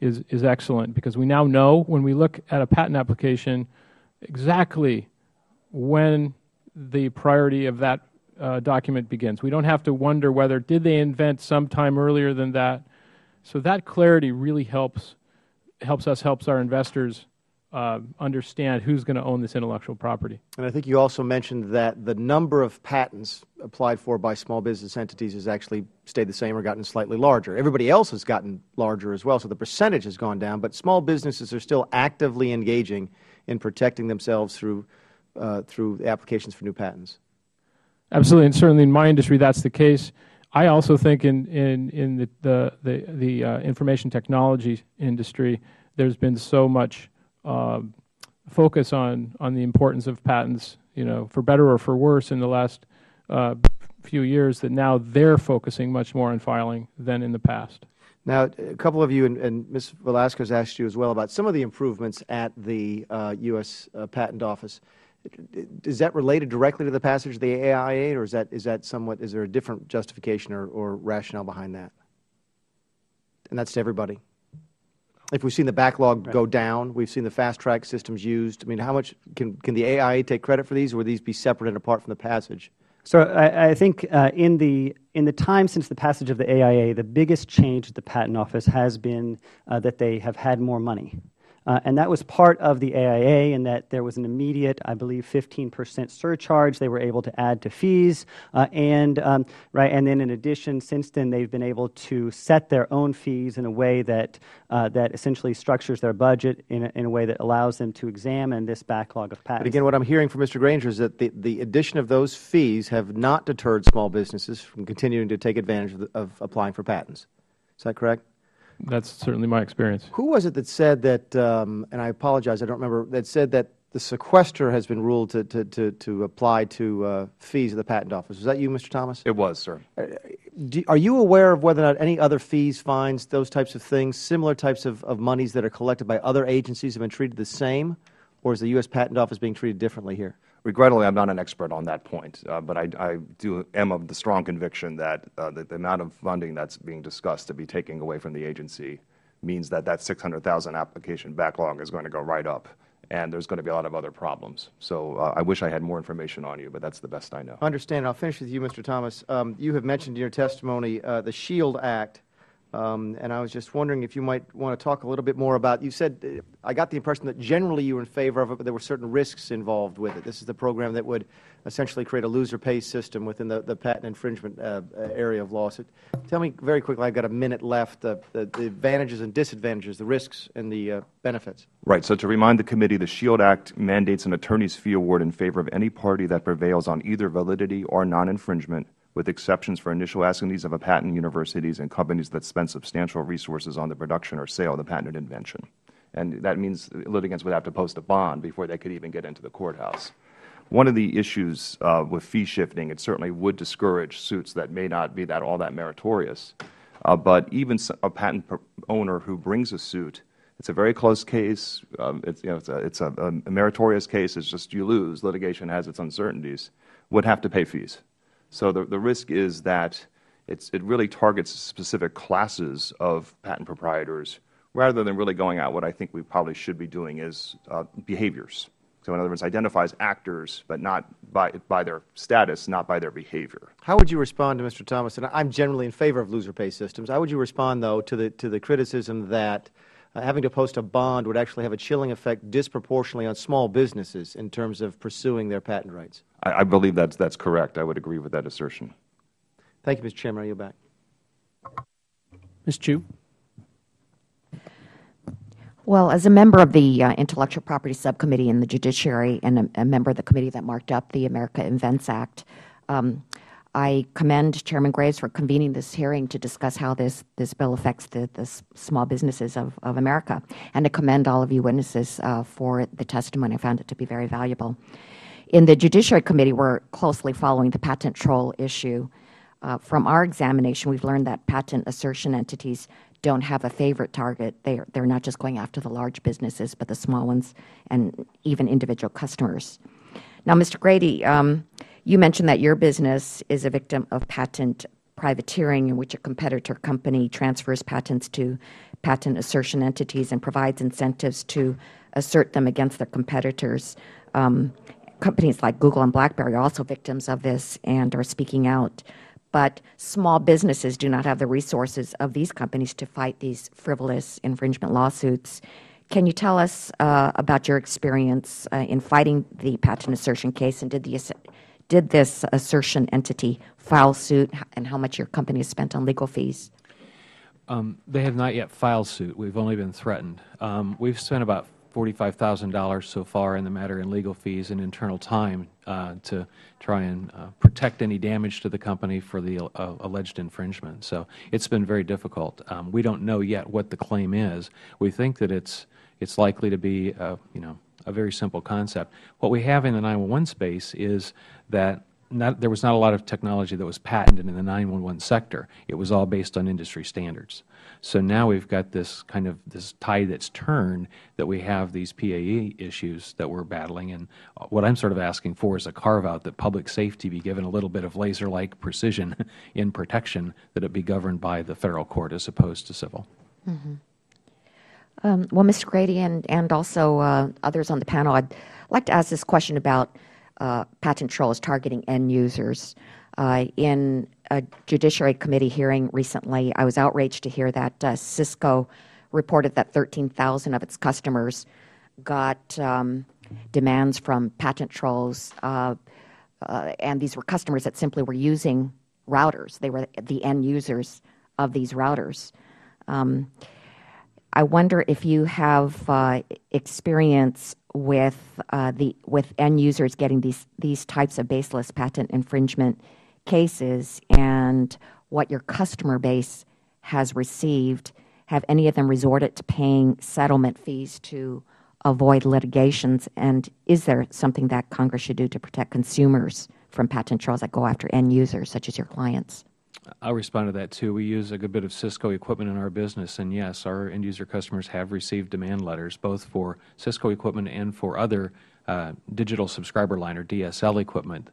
is excellent, because we now know when we look at a patent application exactly when the priority of that document begins. We don't have to wonder whether did they invent sometime earlier than that. So that clarity really helps our investors understand who's going to own this intellectual property. And I think you also mentioned that the number of patents applied for by small business entities has actually stayed the same or gotten slightly larger. Everybody else has gotten larger as well, so the percentage has gone down, but small businesses are still actively engaging in protecting themselves through applications for new patents. Absolutely, and certainly in my industry that's the case. I also think in the information technology industry there's been so much focus on the importance of patents, for better or for worse in the last few years, that now they're focusing much more on filing than in the past. Now, a couple of you, and Ms. Velasquez asked you as well about some of the improvements at the U.S. Patent Office. Is that related directly to the passage of the AIA, or is there a different justification or rationale behind that? And that's to everybody. If we've seen the backlog go down, we've seen the fast-track systems used. I mean, how much can the AIA take credit for these, or would these be separate and apart from the passage? So I think in the time since the passage of the AIA, the biggest change at the Patent Office has been that they have had more money. And that was part of the AIA in that there was an immediate, I believe, 15% surcharge they were able to add to fees. And then in addition, since then, they've been able to set their own fees in a way that, that essentially structures their budget in a way that allows them to examine this backlog of patents. But again, what I'm hearing from Mr. Granger is that the addition of those fees have not deterred small businesses from continuing to take advantage of applying for patents. Is that correct? That's certainly my experience. Who was it that said that, and I apologize, I don't remember, that said that the sequester has been ruled to apply to fees of the Patent Office? Was that you, Mr. Thomas? It was, sir. Are you aware of whether or not any other fees, fines, those types of things, similar types of monies that are collected by other agencies have been treated the same, or is the U.S. Patent Office being treated differently here? Regrettably, I'm not an expert on that point, but I am of the strong conviction that the amount of funding that's being discussed to be taken away from the agency means that that 600,000 application backlog is going to go right up, and there's going to be a lot of other problems. So I wish I had more information on you, but that's the best I know. I understand. I'll finish with you, Mr. Thomas. You have mentioned in your testimony the SHIELD Act. And I was just wondering if you might want to talk a little bit more about, you said, I got the impression that generally you were in favor of it, but there were certain risks involved with it. This is the program that would essentially create a loser-pays system within the patent infringement area of law. So tell me very quickly, I've got a minute left, the advantages and disadvantages, the risks and the benefits. Right. So to remind the committee, the SHIELD Act mandates an attorney's fee award in favor of any party that prevails on either validity or non-infringement, with exceptions for initial assignees of a patent, universities, and companies that spend substantial resources on the production or sale of the patented invention. And that means litigants would have to post a bond before they could even get into the courthouse. One of the issues with fee shifting, it certainly would discourage suits that may not be all that meritorious. But even a patent owner who brings a suit, it's a very close case. It's a meritorious case. It's just you lose. Litigation has its uncertainties. Would have to pay fees. So the risk is that it really targets specific classes of patent proprietors rather than really going out. What I think we probably should be doing is behaviors. So in other words, identifies actors, but not by their status, not by their behavior. How would you respond to Mr. Thomas? And I'm generally in favor of loser-pay systems. How would you respond, though, to the criticism that having to post a bond would actually have a chilling effect disproportionately on small businesses in terms of pursuing their patent rights? I believe that's correct. I would agree with that assertion. Thank you, Mr. Chairman. I yield back. Ms. Chu. Well, as a member of the Intellectual Property Subcommittee in the Judiciary and a member of the committee that marked up the America Invents Act, I commend Chairman Graves for convening this hearing to discuss how this bill affects the small businesses of America, and to commend all of you witnesses for the testimony. I found it to be very valuable. In the Judiciary Committee, we're closely following the patent troll issue. From our examination, we've learned that patent assertion entities don't have a favorite target. They're not just going after the large businesses, but the small ones and even individual customers. Now, Mr. Grady, you mentioned that your business is a victim of patent privateering, in which a competitor company transfers patents to patent assertion entities and provides incentives to assert them against their competitors. Companies like Google and BlackBerry are also victims of this and are speaking out. But small businesses do not have the resources of these companies to fight these frivolous infringement lawsuits. Can you tell us about your experience in fighting the patent assertion case, and did this assertion entity file suit, and how much your company has spent on legal fees? They have not yet filed suit. We've only been threatened. We've spent about $45,000 so far in the matter in legal fees and internal time to try and protect any damage to the company for the alleged infringement. So it's been very difficult. We don't know yet what the claim is. We think that it's likely to be a very simple concept. What we have in the 911 space is that there was not a lot of technology that was patented in the 911 sector. It was all based on industry standards. So now we've got this tide that's turned, that we have these PAE issues that we're battling. And what I'm sort of asking for is a carve-out that public safety be given a little bit of laser-like precision in protection, that it be governed by the federal court as opposed to civil. Mm-hmm. Well, Mr. Grady and also others on the panel, I'd like to ask this question about patent trolls targeting end users. In a Judiciary Committee hearing recently, I was outraged to hear that Cisco reported that 13,000 of its customers got demands from patent trolls, and these were customers that simply were using routers. They were the end users of these routers. I wonder if you have experience with end users getting these types of baseless patent infringement cases, and what your customer base has received. Have any of them resorted to paying settlement fees to avoid litigations? And is there something that Congress should do to protect consumers from patent trolls that go after end users, such as your clients? I'll respond to that, too. We use a good bit of Cisco equipment in our business, and yes, our end-user customers have received demand letters, both for Cisco equipment and for other digital subscriber line, or DSL equipment.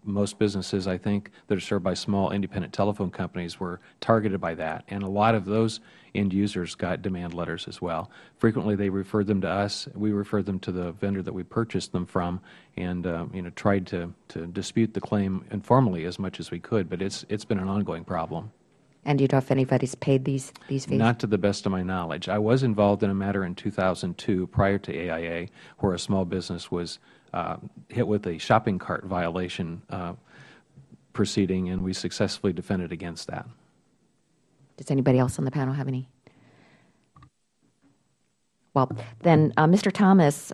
Most businesses, I think, that are served by small independent telephone companies were targeted by that, and a lot of those end users got demand letters as well. Frequently, they referred them to us. We referred them to the vendor that we purchased them from, and tried to dispute the claim informally as much as we could. But it's been an ongoing problem. And do you know if anybody's paid these fees? Not to the best of my knowledge. I was involved in a matter in 2002, prior to AIA, where a small business was hit with a shopping cart violation proceeding, and we successfully defended against that. Does anybody else on the panel have any? Well, then, Mr. Thomas,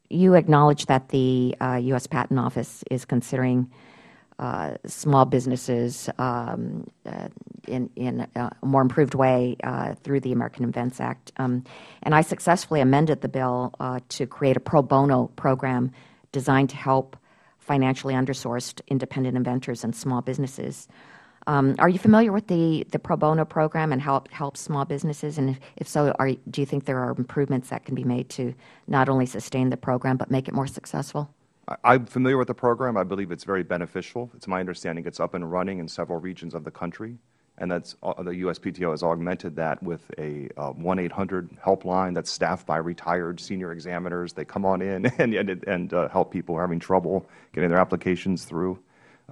you acknowledge that the U.S. Patent Office is considering small businesses in a more improved way through the American Invents Act. And I successfully amended the bill to create a pro bono program designed to help financially undersourced independent inventors and small businesses. Are you familiar with the pro bono program and how it helps small businesses? And if so, do you think there are improvements that can be made to not only sustain the program but make it more successful? I'm familiar with the program. I believe it's very beneficial. It's my understanding it's up and running in several regions of the country, and that's the USPTO has augmented that with a 1-800 helpline that's staffed by retired senior examiners. They come on in and help people who are having trouble getting their applications through.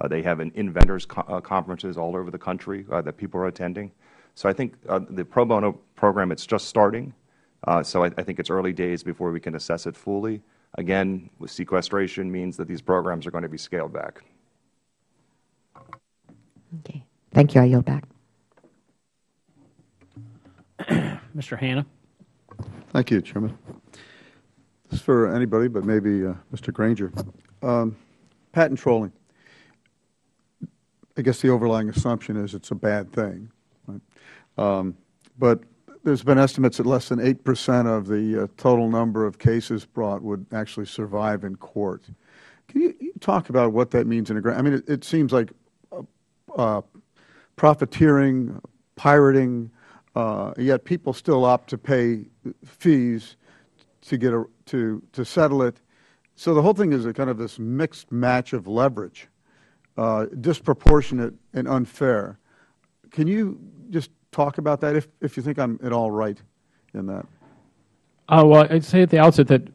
They have inventors conferences all over the country that people are attending. So I think the pro bono program, it's just starting. So I think it's early days before we can assess it fully. Again, with sequestration means that these programs are going to be scaled back. Okay. Thank you. I yield back. Mr. Hanna. Thank you, Chairman. This is for anybody, but maybe Mr. Granger. Patent trolling. I guess the overlying assumption is it's a bad thing. Right? But there's been estimates that less than 8% of the total number of cases brought would actually survive in court. Can you talk about what that means in a I mean, it seems like profiteering, pirating, yet people still opt to pay fees to get to settle it. So the whole thing is a kind of this mixed match of leverage, disproportionate and unfair. Can you just talk about that if you think I'm at all right in that? Well, I'd say at the outset that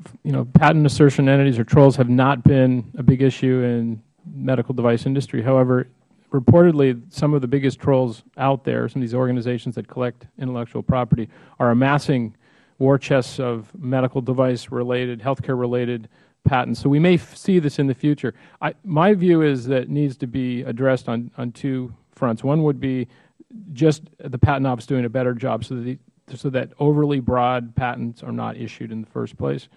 patent assertion entities or trolls have not been a big issue in medical device industry. However, reportedly, some of the biggest trolls out there, some of these organizations that collect intellectual property, are amassing war chests of medical device related, healthcare related patents. So we may see this in the future. My view is that it needs to be addressed on two fronts. One would be just the Patent Office doing a better job so that overly broad patents are not issued in the first place.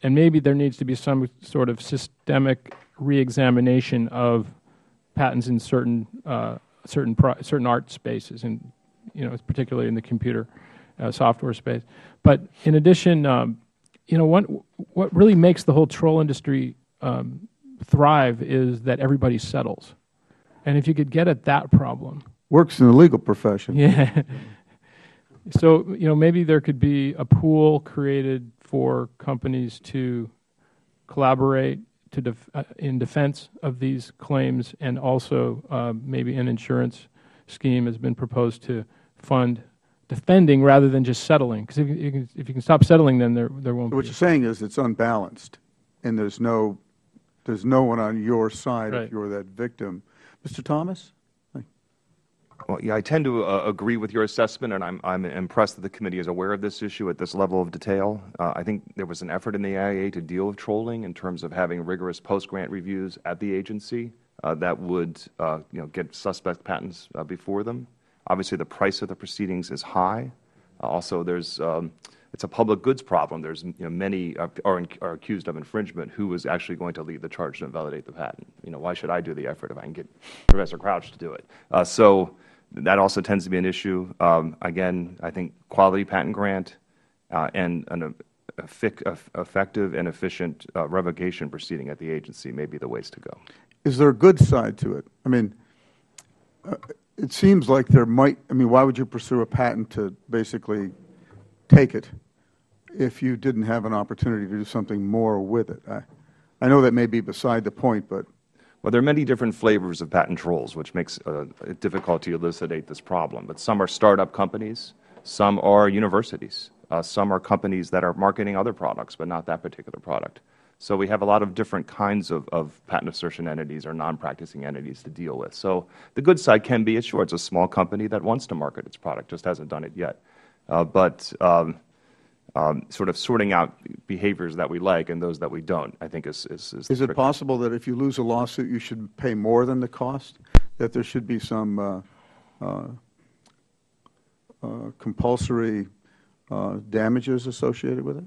And maybe there needs to be some sort of systemic reexamination of patents in certain art spaces, and particularly in the computer software space. But in addition, what really makes the whole troll industry thrive is that everybody settles. And if you could get at that problem, works in the legal profession. Yeah. So, maybe there could be a pool created for companies to collaborate in defense of these claims, and also maybe an insurance scheme has been proposed to fund defending rather than just settling. Because if you can stop settling, then there won't be. What you're saying is it's unbalanced, and there's no one on your side, right, if you're that victim. Mr. Thomas? Well, Yeah, I tend to agree with your assessment, and I'm impressed that the committee is aware of this issue at this level of detail. I think there was an effort in the AIA to deal with trolling in terms of having rigorous post-grant reviews at the agency that would get suspect patents before them. Obviously, the price of the proceedings is high. Also, it's a public goods problem. There's many are accused of infringement. Who is actually going to lead the charge to invalidate the patent? Why should I do the effort if I can get Professor Crouch to do it? So that also tends to be an issue. Again, I think quality patent grant and an effective and efficient revocation proceeding at the agency may be the ways to go. Is there a good side to it? I mean, it seems like there might, why would you pursue a patent to basically take it if you didn't have an opportunity to do something more with it? I know that may be beside the point, but... Well, there are many different flavors of patent trolls, which makes it difficult to elucidate this problem. But some are startup companies, some are universities, some are companies that are marketing other products, but not that particular product. So we have a lot of different kinds of patent assertion entities or non-practicing entities to deal with. So the good side can be, sure, it's a small company that wants to market its product, just hasn't done it yet. Sort of sorting out behaviors that we like and those that we don't, I think is Is it possible that if you lose a lawsuit, you should pay more than the cost? That there should be some compulsory damages associated with it?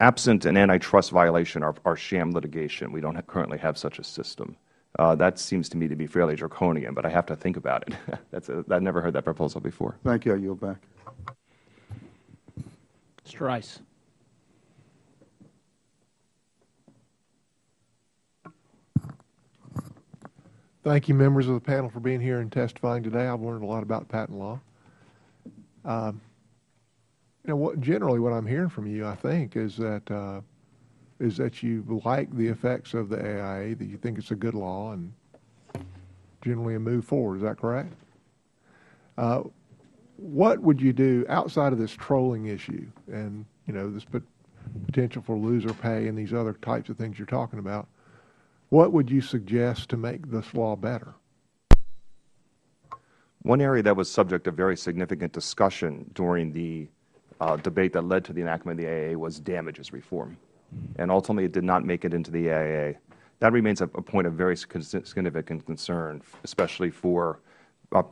Absent an antitrust violation or sham litigation, we don't currently have such a system. That seems to me to be fairly draconian, but I have to think about it. I've never heard that proposal before. Thank you. I yield back. Mr. Rice. Thank you, members of the panel, for being here and testifying today. I've learned a lot about patent law. Generally, what I'm hearing from you, I think, is that you like the effects of the AIA, that you think it's a good law, and generally a move forward. Is that correct? What would you do outside of this trolling issue and this potential for loser pay and these other types of things you're talking about? What would you suggest to make this law better? One area that was subject of very significant discussion during the debate that led to the enactment of the AIA was damages reform. And ultimately, it did not make it into the AIA. That remains a point of very significant concern, especially for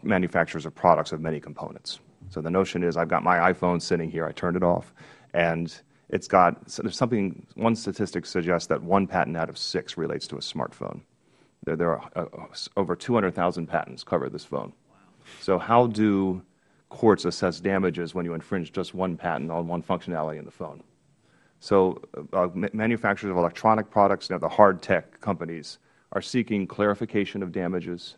manufacturers of products of many components. So the notion is I've got my iPhone sitting here, I turned it off, and it's got something, one statistic suggests that 1 patent out of 6 relates to a smartphone. There are over 200,000 patents cover this phone. So how do courts assess damages when you infringe just 1 patent on 1 functionality in the phone? So manufacturers of electronic products, the hard tech companies, are seeking clarification of damages,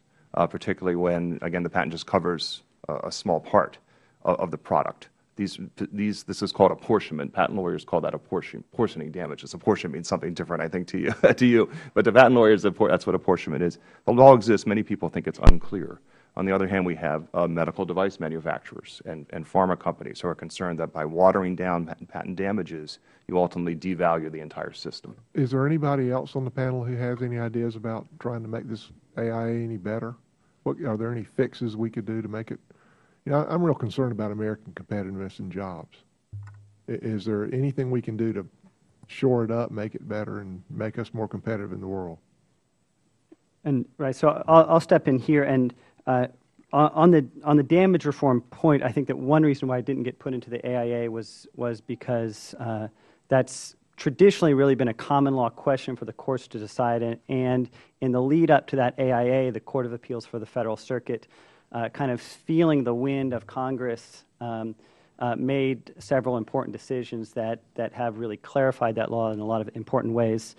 particularly when, again, the patent just covers a small part of the product. This is called apportionment. Patent lawyers call that apportioning damages. Apportion means something different, I think, to you. But to patent lawyers, that's what apportionment is. The law exists. Many people think it's unclear. On the other hand, we have medical device manufacturers and pharma companies who are concerned that by watering down patent damages, you ultimately devalue the entire system. Is there anybody else on the panel who has any ideas about trying to make this AIA any better? Are there any fixes we could do to make it? I'm real concerned about American competitiveness and jobs. Is there anything we can do to shore it up, make it better, and make us more competitive in the world? And right, so I'll step in here, and on the damage reform point, I think that one reason why it didn't get put into the AIA was because that's traditionally really been a common law question for the courts to decide, and in the lead up to that AIA, the Court of Appeals for the Federal Circuit, kind of feeling the wind of Congress, made several important decisions that have really clarified that law in a lot of important ways.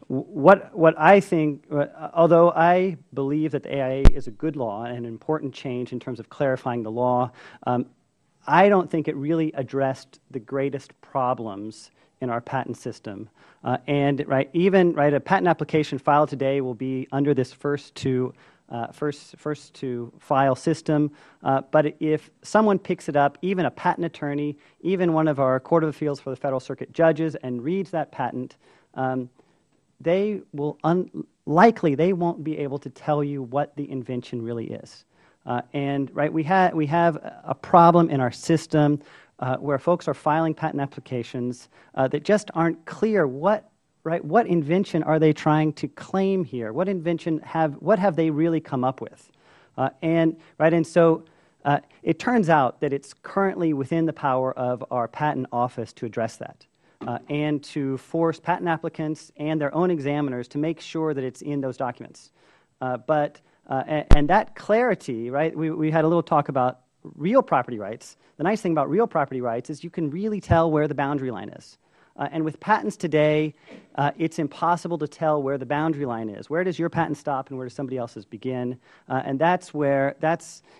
What I think, although I believe that the AIA is a good law and an important change in terms of clarifying the law, I don't think it really addressed the greatest problems in our patent system. And a patent application filed today will be under this first to file system. But if someone picks it up, even a patent attorney, even one of our Court of Appeals for the Federal Circuit judges, and reads that patent, they will they won't be able to tell you what the invention really is. And we have a problem in our system where folks are filing patent applications that just aren't clear what invention are they trying to claim here? What have they really come up with? And so it turns out that it's currently within the power of our patent office to address that and to force patent applicants and their own examiners to make sure that it's in those documents. And that clarity, we had a little talk about real property rights. The nice thing about real property rights is you can really tell where the boundary line is. And with patents today, it's impossible to tell where the boundary line is. Where does your patent stop and where does somebody else's begin? And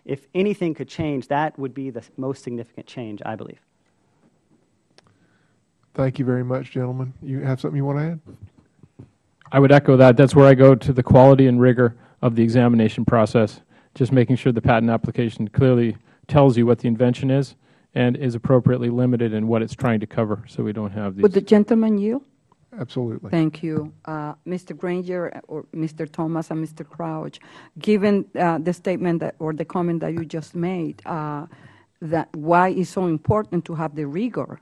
if anything could change, that would be the most significant change, I believe. Thank you very much, gentlemen. You have something you want to add? I would echo that. That's where I go to the quality and rigor of the examination process, just making sure the patent application clearly tells you what the invention is and is appropriately limited in what it's trying to cover, so we don't have these. Would the gentleman yield? Absolutely. Thank you. Mr. Granger or Mr. Thomas and Mr. Crouch, given the statement or the comment that you just made, that why it's so important to have the rigor,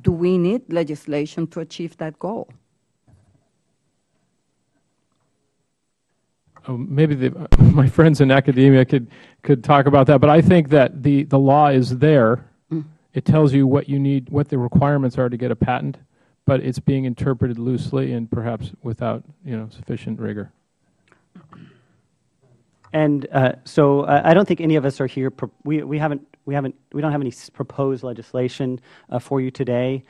do we need legislation to achieve that goal? Maybe my friends in academia could talk about that, but I think that the law is there. It tells you what you need, what the requirements are to get a patent, but it's being interpreted loosely and perhaps without sufficient rigor. And so I don't think any of us are here. We don't have any proposed legislation for you today.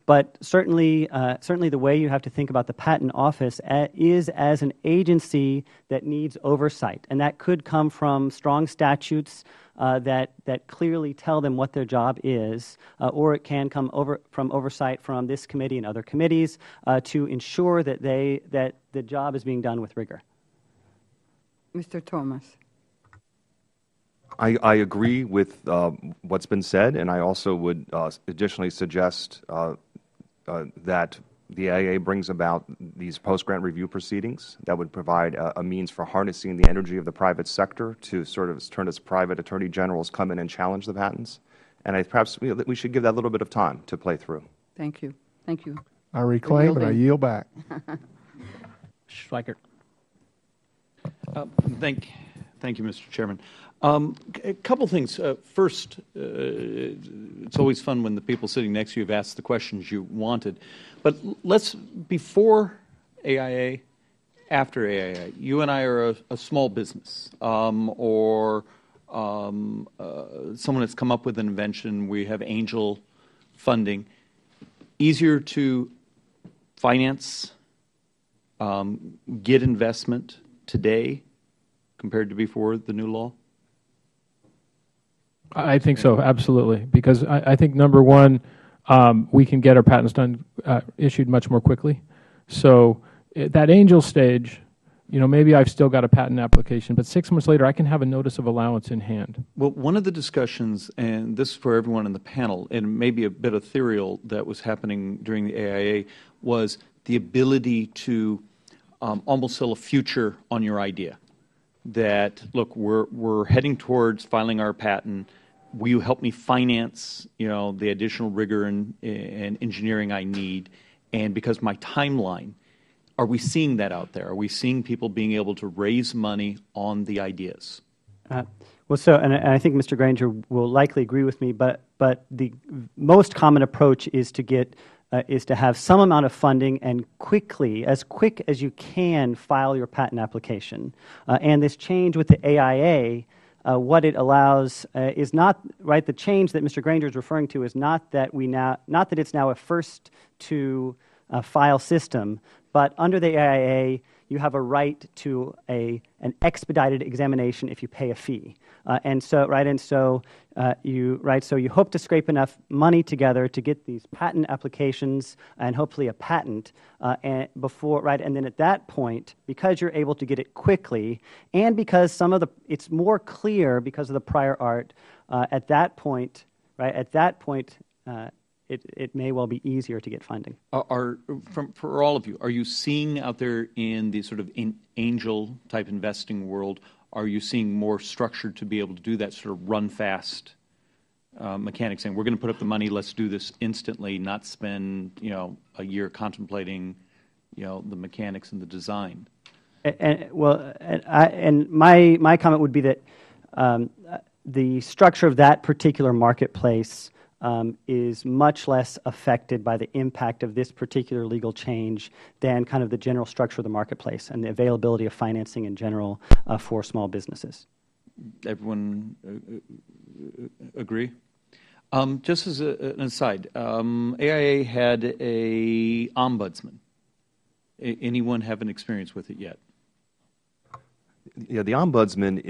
But certainly the way you have to think about the Patent Office is as an agency that needs oversight, and that could come from strong statutes that clearly tell them what their job is, or it can come from oversight from this committee and other committees to ensure that the job is being done with rigor. Mr. Thomas. I agree with what's been said, and I also would additionally suggest that the AIA brings about these post-grant review proceedings that would provide a means for harnessing the energy of the private sector to sort of turn as private attorney generals come in and challenge the patents. And perhaps we should give that a little bit of time to play through. Thank you. Thank you. I reclaim and I yield back. Schweikert. Thank you, Mr. Chairman. A couple things. First, it's always fun when the people sitting next to you have asked the questions you wanted. But before AIA, after AIA, you and I are a small business or someone that's come up with an invention. We have angel funding. Easier to finance, get investment today compared to before the new law? I think so, absolutely, because I think, number one, we can get our patents issued much more quickly. So that angel stage, maybe I've still got a patent application, but 6 months later I can have a notice of allowance in hand. Well, one of the discussions, and this is for everyone in the panel, and maybe a bit ethereal that was happening during the AIA, was the ability to almost sell a future on your idea. That, look, we're heading towards filing our patent. Will you help me finance, the additional rigor and engineering I need? And because my timeline, are we seeing that out there? Are we seeing people being able to raise money on the ideas? And I think Mr. Granger will likely agree with me, but the most common approach is to have some amount of funding and as quick as you can, file your patent application. And this change with the AIA, what it allows is not the change that Mr. Granger is referring to is not that it's now a first to file system, but under the AIA you have a right to an expedited examination if you pay a fee. So you hope to scrape enough money together to get these patent applications and hopefully a patent and then at that point, because you're able to get it quickly and because it's more clear because of the prior art, at that point, it may well be easier to get funding. For all of you, are you seeing out there in the sort of angel type investing world, are you seeing more structure to be able to do that sort of run fast mechanics, saying we're going to put up the money, let's do this instantly, not spend a year contemplating the mechanics and the design? And my comment would be that the structure of that particular marketplace is much less affected by the impact of this particular legal change than kind of the general structure of the marketplace and the availability of financing in general for small businesses. Everyone agree? Just as an aside, AIA had a ombudsman. Anyone have an experience with it yet? Yeah, the ombudsman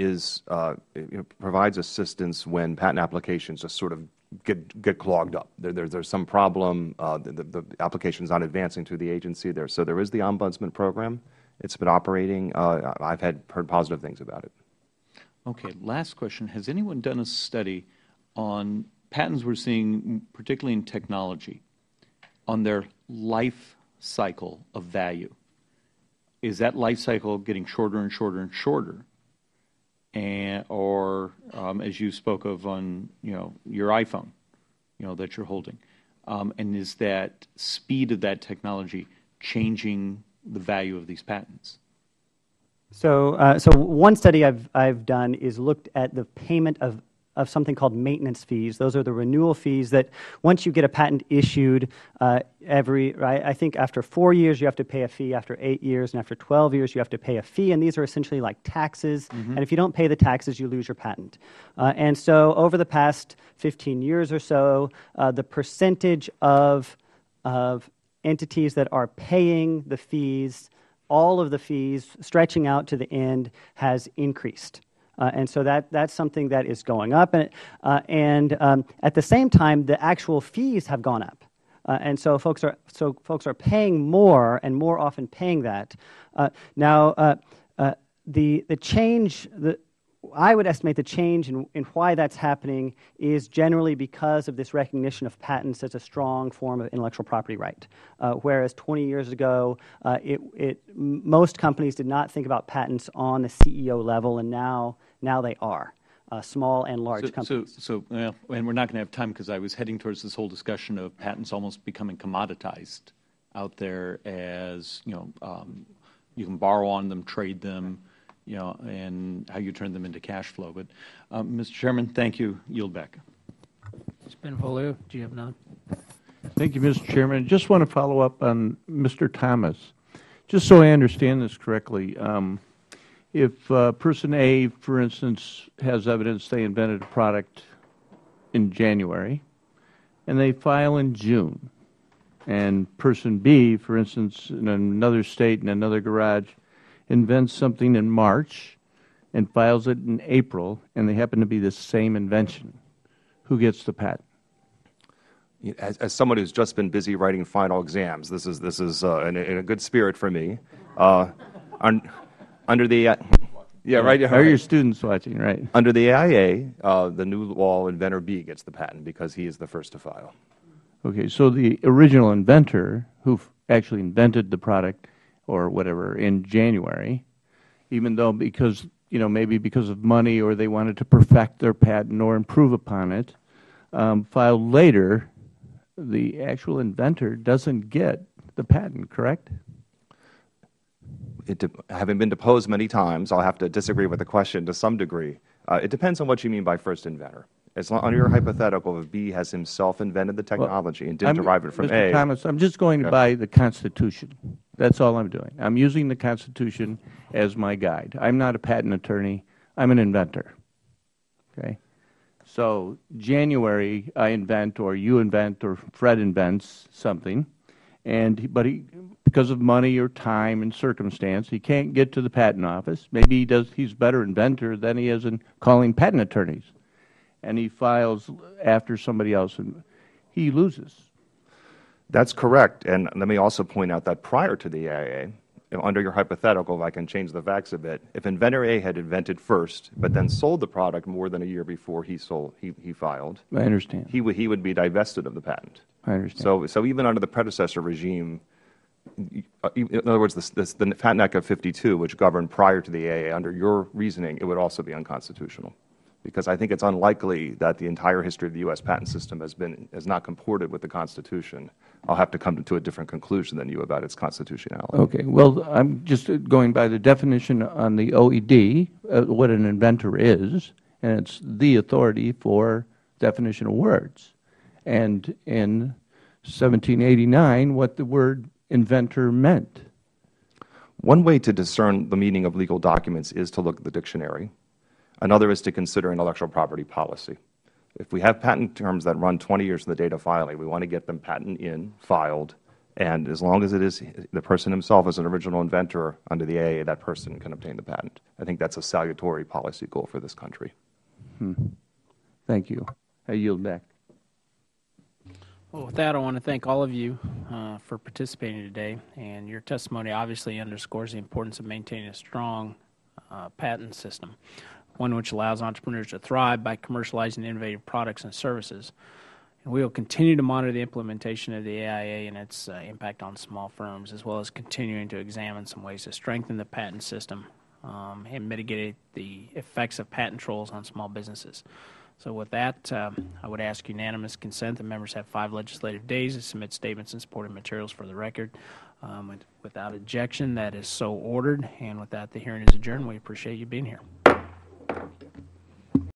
provides assistance when patent applications just sort of get clogged up. There's some problem. The application's not advancing through the agency there. So there is the ombudsman program. It's been operating. I've heard positive things about it. Okay. Last question: has anyone done a study on patents we're seeing, particularly in technology, on their life cycle of value? Is that life cycle getting shorter and shorter and shorter? Or as you spoke of on your iPhone, that you're holding, and is that speed of that technology changing the value of these patents? So one study I've done is looked at the payment of something called maintenance fees. Those are the renewal fees that once you get a patent issued, I think after 4 years you have to pay a fee, after 8 years, and after 12 years you have to pay a fee, and these are essentially like taxes, and if you don't pay the taxes, you lose your patent. And so over the past 15 years or so, the percentage of entities that are paying the fees, all of the fees, stretching out to the end, has increased. And so that's something that is going up. And at the same time, the actual fees have gone up. And so folks are paying more and more often paying that. Now, the change, I would estimate the change in why that's happening is generally because of this recognition of patents as a strong form of intellectual property right. Whereas 20 years ago, most companies did not think about patents on the CEO level, and now they are. Small and large companies. And we're not going to have time because I was heading towards this whole discussion of patents almost becoming commoditized out there as, you can borrow on them, trade them, and how you turn them into cash flow. But, Mr. Chairman, thank you. Yield back. Mr. Benvolio, do you have another? Thank you, Mr. Chairman. Just want to follow up on Mr. Thomas. Just so I understand this correctly, if person A, for instance, has evidence they invented a product in January, and they file in June, and person B, for instance, in another state, in another garage, invents something in March and files it in April, and they happen to be the same invention, who gets the patent? As someone who's just been busy writing final exams, this is in a good spirit for me. Under the right. Are your students watching? Right. Under the AIA, the new law, inventor B gets the patent because he is the first to file. Okay, so the original inventor who actually invented the product or whatever in January, even though maybe because of money or they wanted to perfect their patent or improve upon it, filed later, the actual inventor doesn't get the patent, correct? Having been deposed many times, I'll have to disagree with the question to some degree. It depends on what you mean by first inventor. Under your hypothetical, if B has himself invented the technology and didn't derive it from Mr. A. Thomas, I'm just going by the Constitution. That's all I'm doing. I'm using the Constitution as my guide. I'm not a patent attorney. I'm an inventor. Okay? So January, I invent, or you invent, or Fred invents something, but because of money or time and circumstance, he can't get to the patent office. Maybe he's a better inventor than he is in calling patent attorneys. And he files after somebody else, and he loses. That's correct. And let me also point out that prior to the AIA, under your hypothetical, if I can change the facts a bit, if inventor A had invented first, but then sold the product more than a year before he filed, I understand. He would be divested of the patent. I understand. So even under the predecessor regime, in other words, the Patent Act of 52, which governed prior to the AIA, under your reasoning, it would also be unconstitutional. Because I think it's unlikely that the entire history of the U.S. patent system has not comported with the Constitution. I'll have to come to a different conclusion than you about its constitutionality. Okay. Well, I'm just going by the definition on the OED, what an inventor is, and it's the authority for definition of words. And in 1789, what the word inventor meant. One way to discern the meaning of legal documents is to look at the dictionary. Another is to consider intellectual property policy. If we have patent terms that run 20 years in the date of filing, we want to get them patent in, filed, and as long as it is the person himself is an original inventor under the AIA, that person can obtain the patent. I think that's a salutary policy goal for this country. Thank you. I yield back. Well, with that, I want to thank all of you for participating today, and your testimony obviously underscores the importance of maintaining a strong patent system, one which allows entrepreneurs to thrive by commercializing innovative products and services. And we will continue to monitor the implementation of the AIA and its impact on small firms, as well as continuing to examine some ways to strengthen the patent system and mitigate the effects of patent trolls on small businesses. So with that, I would ask unanimous consent that members have 5 legislative days to submit statements and supporting materials for the record. Without objection, that is so ordered. And with that, the hearing is adjourned. We appreciate you being here.